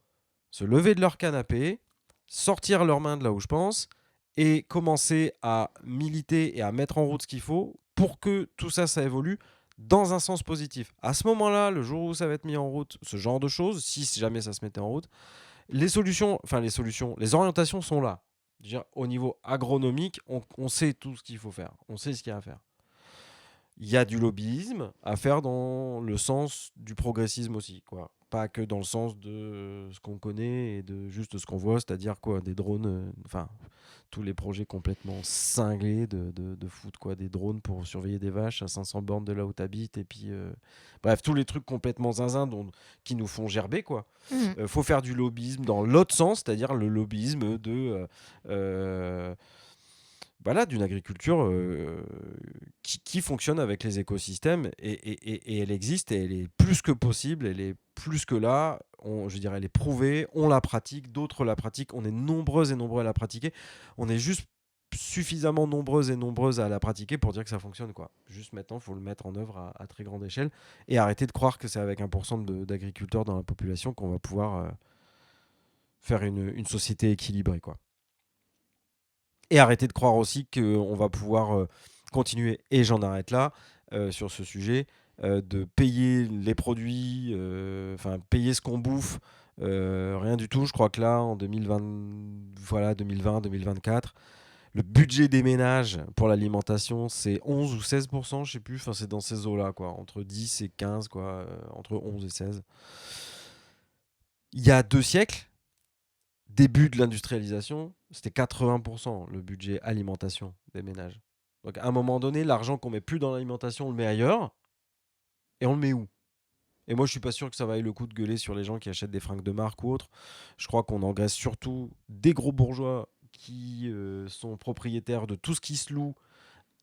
se lever de leur canapé, sortir leurs mains de là où je pense, et commencer à militer et à mettre en route ce qu'il faut pour que tout ça, ça évolue dans un sens positif. À ce moment-là, le jour où ça va être mis en route, ce genre de choses, si jamais ça se mettait en route, les orientations sont là. Je veux dire, au niveau agronomique, on sait tout ce qu'il faut faire, on sait ce qu'il y a à faire. Il y a du lobbyisme à faire dans le sens du progressisme aussi, quoi. Pas que dans le sens de ce qu'on connaît et de juste ce qu'on voit, c'est-à-dire quoi, des drones, enfin tous les projets complètement cinglés de foot, quoi, des drones pour surveiller des vaches à 500 bornes de là où tu habites, et puis bref, tous les trucs complètement zinzin qui nous font gerber, quoi. Mhm. Faut faire du lobbyisme dans l'autre sens, c'est-à-dire le lobbyisme euh, voilà, d'une agriculture qui fonctionne avec les écosystèmes, et elle existe, et elle est plus que possible, elle est plus que là, je dirais, elle est prouvée, on la pratique, d'autres la pratiquent, on est nombreux et nombreux à la pratiquer, on est juste suffisamment nombreuses et nombreuses à la pratiquer pour dire que ça fonctionne, quoi. Juste maintenant, il faut le mettre en œuvre à très grande échelle, et arrêter de croire que c'est avec 1% d'agriculteurs dans la population qu'on va pouvoir faire une société équilibrée, quoi. Et arrêter de croire aussi qu'on va pouvoir continuer, et j'en arrête là sur ce sujet, de payer les produits, enfin payer ce qu'on bouffe, rien du tout. Je crois que là, en 2020, voilà, 2020-2024, le budget des ménages pour l'alimentation, c'est 11 ou 16%, je sais plus, enfin c'est dans ces eaux-là, quoi, entre 10 et 15, quoi, entre 11 et 16. Il y a 2 siècles, début de l'industrialisation, c'était 80% le budget alimentation des ménages. Donc à un moment donné, l'argent qu'on met plus dans l'alimentation, on le met ailleurs, et on le met où? Et moi, je suis pas sûr que ça vaille le coup de gueuler sur les gens qui achètent des fringues de marque ou autres. Je crois qu'on engraisse surtout des gros bourgeois qui sont propriétaires de tout ce qui se loue,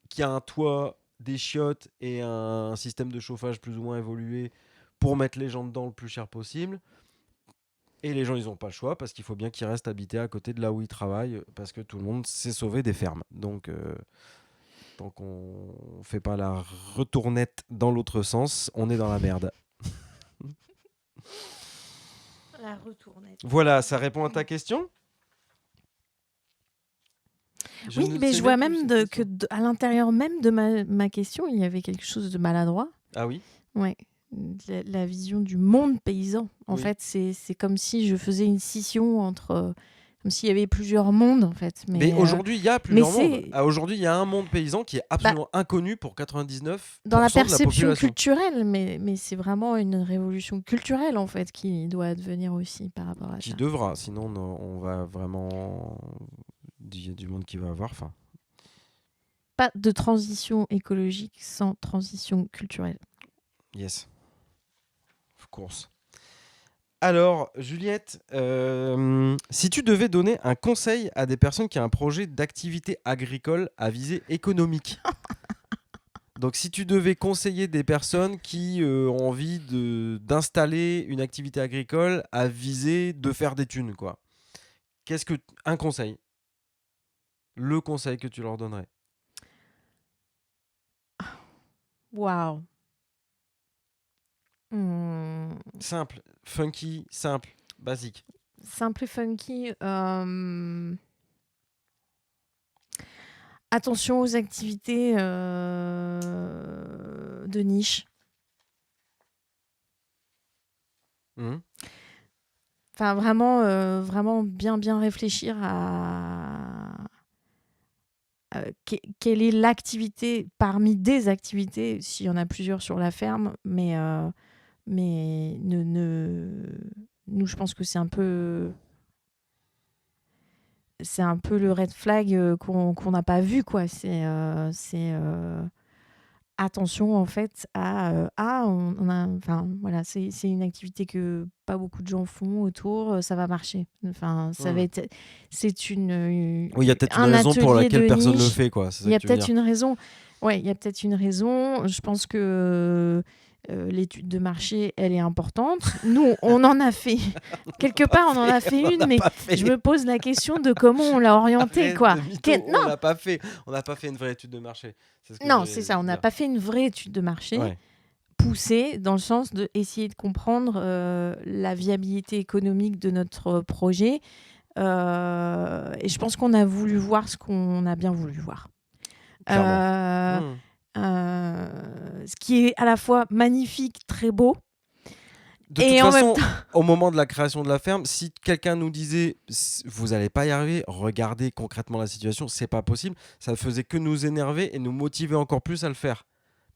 qui a un toit, des chiottes et un système de chauffage plus ou moins évolué pour mettre les gens dedans le plus cher possible. Et les gens, ils n'ont pas le choix parce qu'il faut bien qu'ils restent habités à côté de là où ils travaillent, parce que tout le monde s'est sauvé des fermes. Donc, tant qu'on ne fait pas la retournette dans l'autre sens, on est dans la merde. La retournette. Voilà, ça répond à ta question? Oui, ne mais sais je vois plus même cette que question. à l'intérieur même de ma question, il y avait quelque chose de maladroit. Ah oui? Ouais. La vision du monde paysan. En Oui. fait, c'est comme si je faisais une scission entre, comme s'il y avait plusieurs mondes, en fait. Mais aujourd'hui, il y a Mais plusieurs mondes. c'est Aujourd'hui, il y a un monde paysan qui est bah, absolument inconnu pour 99% dans la de la perception population. culturelle, mais c'est vraiment une révolution culturelle, en fait, qui doit advenir aussi par rapport à Qui ça. devra, sinon on va vraiment... Il y a du monde qui va avoir faim. Pas de transition écologique sans transition culturelle. Yes. Of course. Alors, Juliette, si tu devais donner un conseil à des personnes qui ont un projet d'activité agricole à visée économique, donc si tu devais conseiller des personnes qui ont envie d'installer une activité agricole à visée de faire des thunes, quoi, un conseil, le conseil que tu leur donnerais? Waouh. Hmm. Simple, funky, simple, basique. Simple et funky. Attention aux activités de niche. Mmh. Enfin, vraiment bien réfléchir à quelle est l'activité parmi des activités, s'il y en a plusieurs sur la ferme, mais nous, je pense que c'est un peu le red flag qu'on n'a pas vu, quoi. C'est attention, en fait, enfin, voilà, c'est une activité que pas beaucoup de gens font autour, ça va marcher. Enfin, ça va être, c'est Oui, il y a peut-être une un raison pour atelier laquelle de personne ne le niche. fait, quoi. C'est Il ça y que a tu veux peut-être dire. une raison. Ouais, il y a peut-être une raison. Je pense que l'étude de marché, elle est importante. Nous, on en a fait. Quelque part, on en a fait une, mais je me pose la question de comment on l'a orientée, Arrête quoi. de mytho, on Non, l'a pas fait. On n'a pas fait une vraie étude de marché. C'est ce que non, j'allais c'est ça. On n'a dire. pas fait une vraie étude de marché Ouais. poussée dans le sens d'essayer de comprendre la viabilité économique de notre projet. Et je pense qu'on a voulu voir ce qu'on a bien voulu voir. Clairement. Mmh. Ce qui est à la fois magnifique, très beau, De toute et en même façon, temps... au moment de la création de la ferme, si quelqu'un nous disait vous n'allez pas y arriver, regardez concrètement la situation, c'est pas possible, ça ne faisait que nous énerver et nous motiver encore plus à le faire.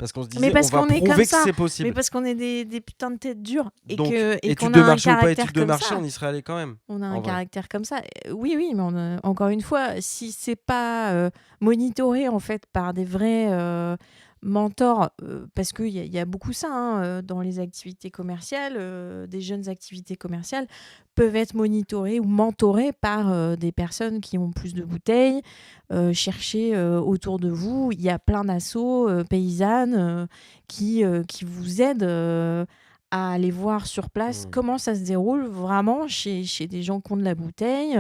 parce qu'on se Mais disait, on parce va qu'on est comme prouver que ça. c'est Mais possible. parce qu'on est des putains de têtes dures et Donc, qu'on étude a de un marché ou pas caractère étude de comme marché, ça. on y serait allé quand même, On a en un vrai. caractère comme ça. Oui, oui, mais encore une fois, si c'est pas monitoré en fait par des vrais mentors, parce qu'il y a beaucoup ça hein, dans les activités commerciales, des jeunes activités commerciales peuvent être monitorées ou mentorées par des personnes qui ont plus de bouteilles. Cherchez autour de vous, il y a plein d'assauts paysannes qui vous aident. À aller voir sur place comment ça se déroule vraiment chez des gens qui ont de la bouteille,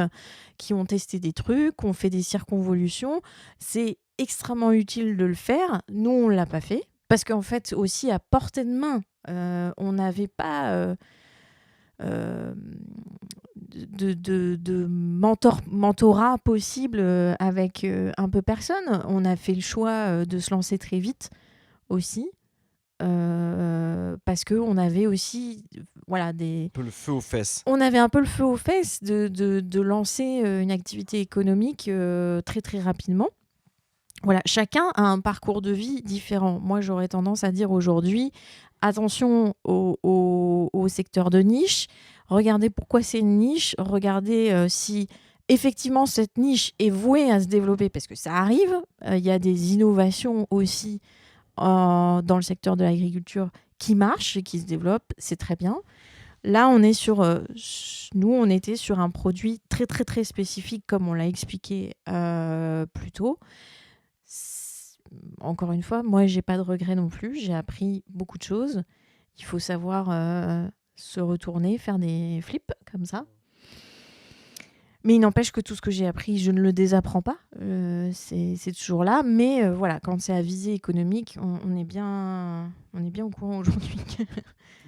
qui ont testé des trucs, qui ont fait des circonvolutions. C'est extrêmement utile de le faire. Nous, on ne l'a pas fait. Parce qu'en fait, aussi, à portée de main, on n'avait pas de mentorat possible avec un peu personne. On a fait le choix de se lancer très vite aussi. Parce qu'on avait aussi Un peu le feu aux fesses. on avait un peu le feu aux fesses de lancer une activité économique très très rapidement. Voilà, chacun a un parcours de vie différent. Moi, j'aurais tendance à dire aujourd'hui, attention au secteur de niche, regardez pourquoi c'est une niche, regardez si effectivement cette niche est vouée à se développer, parce que ça arrive, il y a des innovations aussi dans le secteur de l'agriculture qui marche et qui se développe, c'est très bien. Là, on est nous, on était sur un produit très très très spécifique, comme on l'a expliqué plus tôt. Encore une fois, moi, j'ai pas de regrets non plus. J'ai appris beaucoup de choses. Il faut savoir se retourner, faire des flips comme ça. Mais il n'empêche que tout ce que j'ai appris, je ne le désapprends pas. C'est toujours là. Mais voilà, quand c'est à visée économique, on est bien au courant aujourd'hui.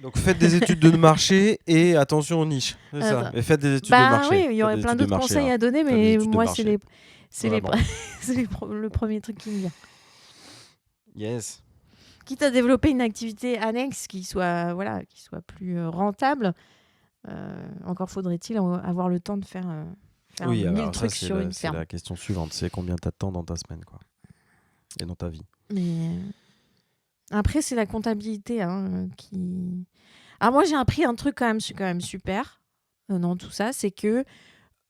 Donc faites des études de marché et attention aux niches. C'est ça. Et faites des études de marché. Oui, il y aurait plein d'autres conseils à donner, mais moi, c'est le premier truc qui me vient. Yes. Quitte à développer une activité annexe qui soit plus rentable, encore faudrait-il avoir le temps de faire oui, 1000 alors trucs ça, sur une ferme. C'est la question suivante. C'est combien tu as de temps dans ta semaine, quoi, et dans ta vie. Mais après, c'est la comptabilité qui... Alors moi, j'ai appris un truc quand même super dans tout ça, c'est que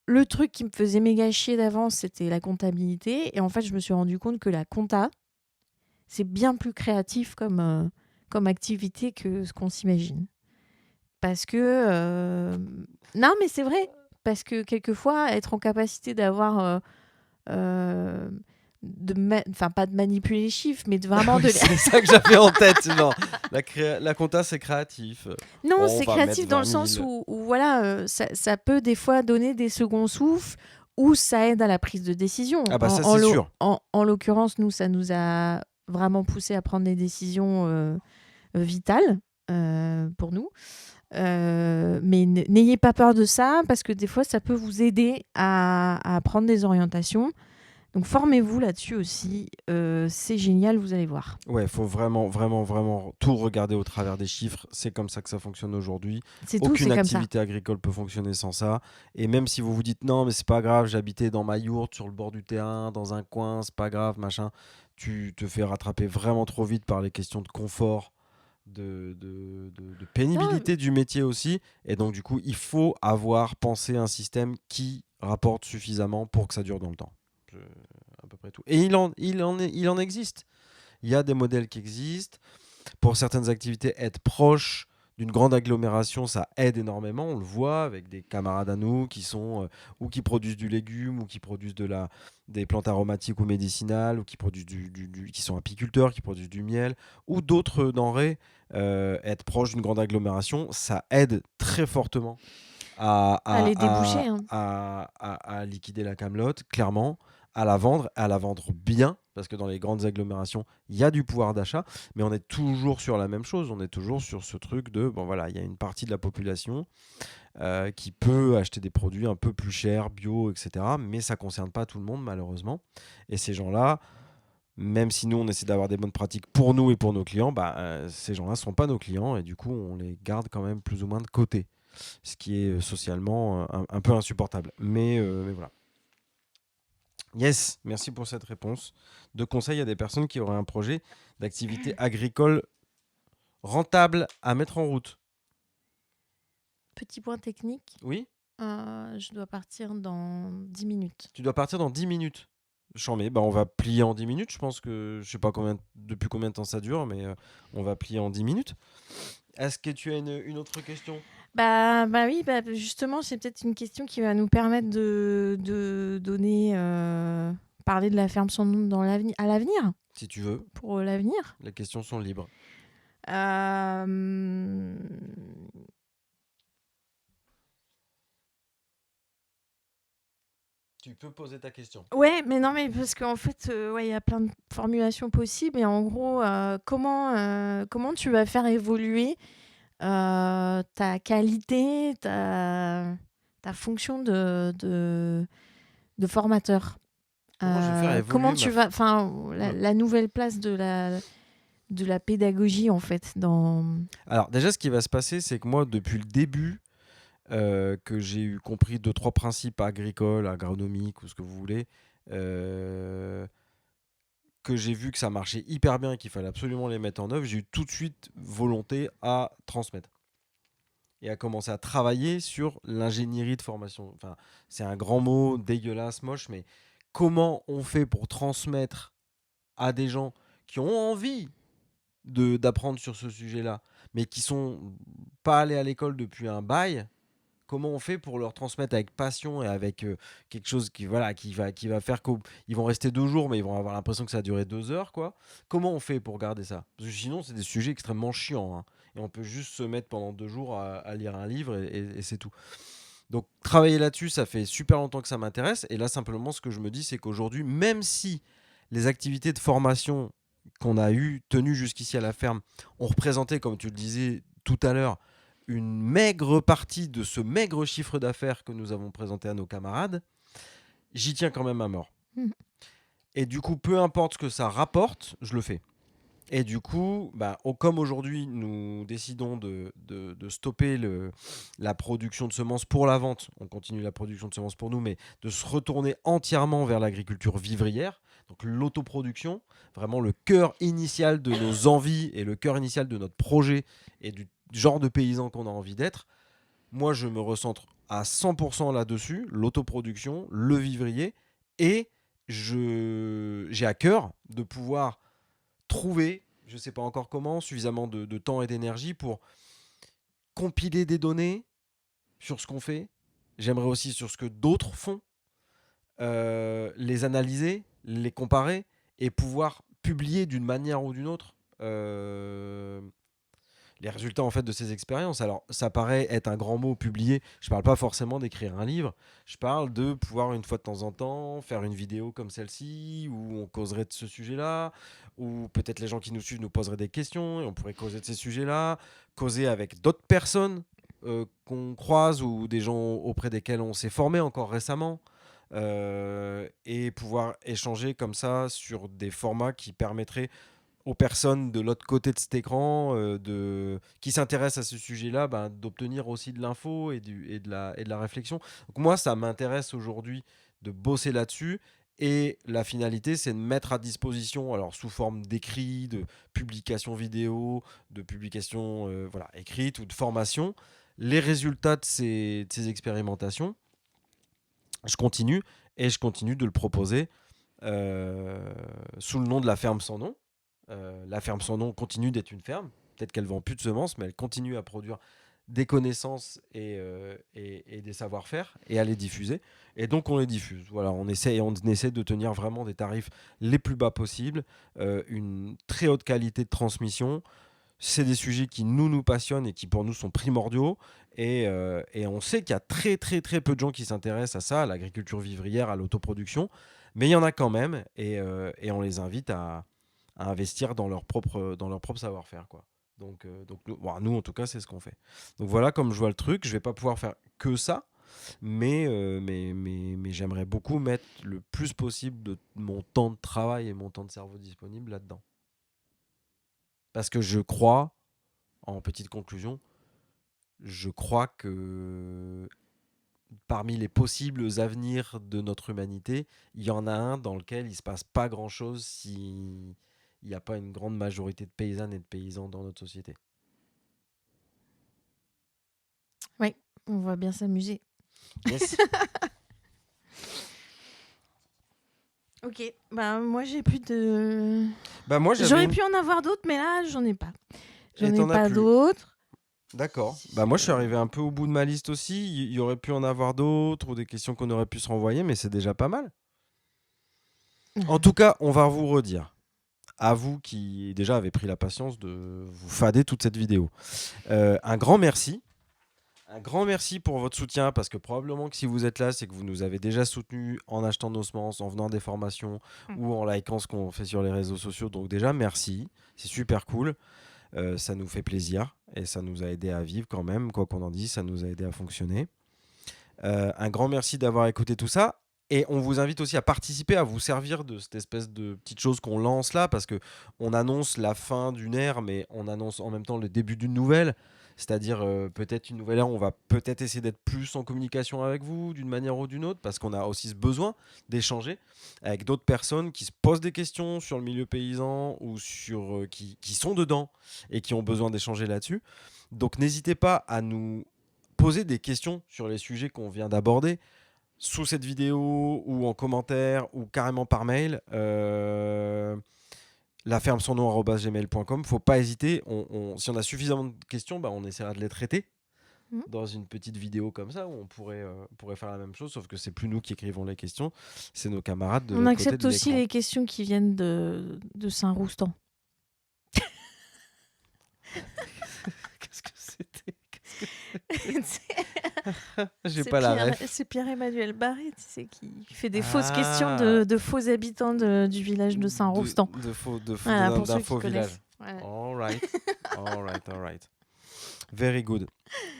le truc qui me faisait méga chier d'avance, c'était la comptabilité. Et en fait, je me suis rendu compte que la compta, c'est bien plus créatif comme activité que ce qu'on s'imagine. Parce que... Non, mais c'est vrai. Parce que quelquefois, être en capacité d'avoir... pas de manipuler les chiffres, mais vraiment de... c'est ça que j'avais en tête. Non. La compta, c'est créatif. Non, c'est créatif dans le sens où voilà, ça peut des fois donner des seconds souffles ou ça aide à la prise de décision. Ah bah ça, c'est sûr. En l'occurrence, nous, ça nous a vraiment poussé à prendre des décisions vitales pour nous. Mais n'ayez pas peur de ça, parce que des fois, ça peut vous aider à prendre des orientations. Donc formez-vous là-dessus aussi, c'est génial, vous allez voir. Ouais, il faut vraiment, vraiment, vraiment tout regarder au travers des chiffres. C'est comme ça que ça fonctionne aujourd'hui. Aucune activité agricole peut fonctionner sans ça. Et même si vous vous dites non, mais c'est pas grave, j'habitais dans ma yourte sur le bord du terrain, dans un coin, c'est pas grave, machin. Tu te fais rattraper vraiment trop vite par les questions de confort, de pénibilité du métier aussi. Et donc, du coup, il faut avoir pensé un système qui rapporte suffisamment pour que ça dure dans le temps. À peu près tout. Et il en existe. Il y a des modèles qui existent. Pour certaines activités, être proche d'une grande agglomération, ça aide énormément. On le voit avec des camarades à nous qui sont ou qui produisent du légume, ou qui produisent des plantes aromatiques ou médicinales, ou qui produisent qui sont apiculteurs, qui produisent du miel, ou d'autres denrées. Être proche d'une grande agglomération, ça aide très fortement à les déboucher. à liquider la camelote, clairement, à la vendre bien, parce que dans les grandes agglomérations, il y a du pouvoir d'achat, mais on est toujours sur la même chose, on est toujours sur ce truc de, bon voilà, il y a une partie de la population qui peut acheter des produits un peu plus chers, bio, etc., mais ça ne concerne pas tout le monde, malheureusement, et ces gens-là, même si nous, on essaie d'avoir des bonnes pratiques pour nous et pour nos clients, ces gens-là ne sont pas nos clients, et du coup, on les garde quand même plus ou moins de côté, ce qui est socialement un peu insupportable. Mais voilà. Yes, merci pour cette réponse. De conseils à des personnes qui auraient un projet d'activité agricole rentable à mettre en route. Petit point technique, Oui, je dois partir dans 10 minutes. tu dois partir dans 10 minutes. Chambé, bah on va plier en 10 minutes. Je pense que je sais pas depuis combien de temps ça dure, mais on va plier en 10 minutes. Est-ce que tu as une autre question? Bah oui, bah justement, c'est peut-être une question qui va nous permettre de donner, parler de la ferme sans nom dans à l'avenir, Si tu veux, pour l'avenir. les questions sont libres. Euh, Tu peux poser ta question. Ouais, mais non, mais parce qu'en fait, ouais, il y a plein de formulations possibles. Et en gros, comment tu vas faire évoluer ta qualité, ta fonction de formateur. Comment je vais faire Comment évoluer tu vas, enfin, Oula. la nouvelle place de la pédagogie en fait dans. Alors déjà, ce qui va se passer, c'est que moi, depuis le début, que j'ai eu compris deux, trois principes agricoles, agronomiques ou ce que vous voulez, euh, que j'ai vu que ça marchait hyper bien et qu'il fallait absolument les mettre en œuvre, j'ai eu tout de suite volonté à transmettre et à commencer à travailler sur l'ingénierie de formation. Enfin, c'est un grand mot, dégueulasse, moche, mais comment on fait pour transmettre à des gens qui ont envie d'apprendre sur ce sujet-là, mais qui sont pas allés à l'école depuis un bail. Comment on fait pour leur transmettre avec passion et avec quelque chose qui va faire qu'ils vont rester 2 jours, mais ils vont avoir l'impression que ça a duré 2 heures, quoi. Comment on fait pour garder ça? Parce que sinon, c'est des sujets extrêmement chiants, hein. Et on peut juste se mettre pendant 2 jours à lire un livre et c'est tout. Donc, travailler là-dessus, ça fait super longtemps que ça m'intéresse. Et là, simplement, ce que je me dis, c'est qu'aujourd'hui, même si les activités de formation qu'on a tenues jusqu'ici à la ferme ont représenté, comme tu le disais tout à l'heure, une maigre partie de ce maigre chiffre d'affaires que nous avons présenté à nos camarades, j'y tiens quand même à mort. Hmm. Et du coup, peu importe ce que ça rapporte, je le fais. Et du coup, comme aujourd'hui, nous décidons de stopper la production de semences pour la vente, on continue la production de semences pour nous, mais de se retourner entièrement vers l'agriculture vivrière, donc l'autoproduction, vraiment le cœur initial de nos envies et le cœur initial de notre projet et du genre de paysan qu'on a envie d'être. Moi, je me recentre à 100% là-dessus, l'autoproduction, le vivrier, et j'ai à cœur de pouvoir trouver, je ne sais pas encore comment, suffisamment de temps et d'énergie pour compiler des données sur ce qu'on fait. J'aimerais aussi sur ce que d'autres font, les analyser, les comparer et pouvoir publier d'une manière ou d'une autre les résultats en fait de ces expériences. Alors ça paraît être un grand mot, publier. Je parle pas forcément d'écrire un livre. Je parle de pouvoir une fois de temps en temps faire une vidéo comme celle-ci où on causerait de ce sujet-là, ou peut-être les gens qui nous suivent nous poseraient des questions et on pourrait causer de ces sujets-là, causer avec d'autres personnes qu'on croise ou des gens auprès desquels on s'est formé encore récemment. Et pouvoir échanger comme ça sur des formats qui permettraient aux personnes de l'autre côté de cet écran qui s'intéressent à ce sujet-là, d'obtenir aussi de l'info et de la réflexion. Donc moi, ça m'intéresse aujourd'hui de bosser là-dessus. Et la finalité, c'est de mettre à disposition, alors sous forme d'écrits, de publications vidéo, de publications écrites ou de formation, les résultats de ces expérimentations. Je continue et je continue de le proposer sous le nom de la ferme sans nom. La ferme sans nom continue d'être une ferme. Peut-être qu'elle vend plus de semences, mais elle continue à produire des connaissances et des savoir-faire et à les diffuser. Et donc on les diffuse. Voilà, on essaie de tenir vraiment des tarifs les plus bas possibles, une très haute qualité de transmission. C'est des sujets qui nous passionnent et qui pour nous sont primordiaux. Et on sait qu'il y a très très très peu de gens qui s'intéressent à ça, à l'agriculture vivrière, à l'autoproduction. Mais il y en a quand même et on les invite à investir dans leur propre savoir-faire, quoi. Donc nous, en tout cas, c'est ce qu'on fait. Donc voilà, comme je vois le truc, je vais pas pouvoir faire que ça, mais j'aimerais beaucoup mettre le plus possible de mon temps de travail et mon temps de cerveau disponible là-dedans. Parce que je crois, en petite conclusion, je crois que parmi les possibles avenirs de notre humanité, il y en a un dans lequel il ne se passe pas grand-chose s'il n'y a pas une grande majorité de paysannes et de paysans dans notre société. Oui, on va bien s'amuser. Yes. Ok, bah moi j'ai plus de. Bah moi j'avais J'aurais une... pu en avoir d'autres, mais là j'en ai pas. J'en Et ai t'en as pas plus. d'autres. D'accord. Bah moi je suis arrivé un peu au bout de ma liste aussi. Il y aurait pu en avoir d'autres ou des questions qu'on aurait pu se renvoyer, mais c'est déjà pas mal. En tout cas, on va vous redire. À vous qui déjà avez pris la patience de vous fader toute cette vidéo. Un grand merci. Un grand merci pour votre soutien parce que probablement que si vous êtes là, c'est que vous nous avez déjà soutenus en achetant nos semences, en venant à des formations ou en likant ce qu'on fait sur les réseaux sociaux. Donc déjà, merci. C'est super cool. Ça nous fait plaisir et ça nous a aidé à vivre quand même. Quoi qu'on en dise, ça nous a aidé à fonctionner. Un grand merci d'avoir écouté tout ça. Et on vous invite aussi à participer, à vous servir de cette espèce de petite chose qu'on lance là, parce que on annonce la fin d'une ère, mais on annonce en même temps le début d'une nouvelle. C'est-à-dire peut-être une nouvelle ère, on va peut-être essayer d'être plus en communication avec vous d'une manière ou d'une autre, parce qu'on a aussi ce besoin d'échanger avec d'autres personnes qui se posent des questions sur le milieu paysan ou sur qui sont dedans et qui ont besoin d'échanger là-dessus. Donc n'hésitez pas à nous poser des questions sur les sujets qu'on vient d'aborder sous cette vidéo ou en commentaire ou carrément par mail. lafermesonnom@gmail.com. Faut pas hésiter. Si on a suffisamment de questions, bah, on essaiera de les traiter Mhm. dans une petite vidéo comme ça où on pourrait faire la même chose, sauf que c'est plus nous qui écrivons les questions, c'est nos camarades de On l'autre côté accepte de aussi l'écran. les questions qui viennent de Saint-Roustan. Qu'est-ce que c'était? J'ai C'est pas la Pierre, ref. c'est Pierre-Emmanuel Barré, tu sais, qui fait des fausses questions Ah, de faux habitants du village de Saint-Roustan. Voilà, pour d'un ceux qui faux village. connaissent. Voilà. All right, all right, all right. Very good.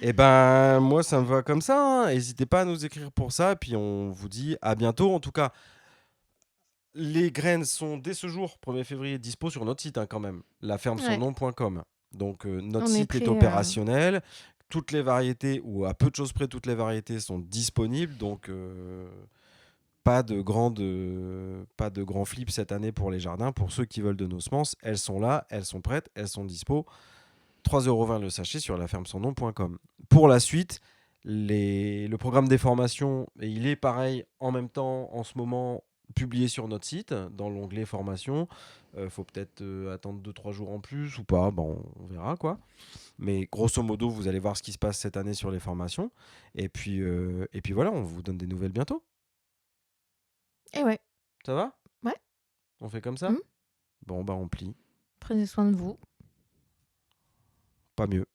Et ben moi ça me va comme ça. Hein. N'hésitez pas à nous écrire pour ça. Et puis on vous dit à bientôt. En tout cas, les graines sont dès ce jour, 1er février, dispo sur notre site hein, quand même, Ouais. lafermesonnom.com. Donc notre On est site est prêt. opérationnel. Toutes les variétés, ou à peu de choses près, toutes les variétés sont disponibles. Donc pas de grands flips cette année pour les jardins. Pour ceux qui veulent de nos semences, elles sont là, elles sont prêtes, elles sont dispo. 3,20 € le sachet sur lafermesonnom.com. Pour la suite, le programme des formations, il est pareil en même temps en ce moment publié sur notre site dans l'onglet formation. Faut peut-être attendre 2-3 jours en plus ou pas, bon, on verra quoi. Mais grosso modo, vous allez voir ce qui se passe cette année sur les formations. Et puis voilà, on vous donne des nouvelles bientôt. Et ouais. Ça va? Ouais. On fait comme ça? Mhm. Bon, bah on plie. Prenez soin de vous. Pas mieux.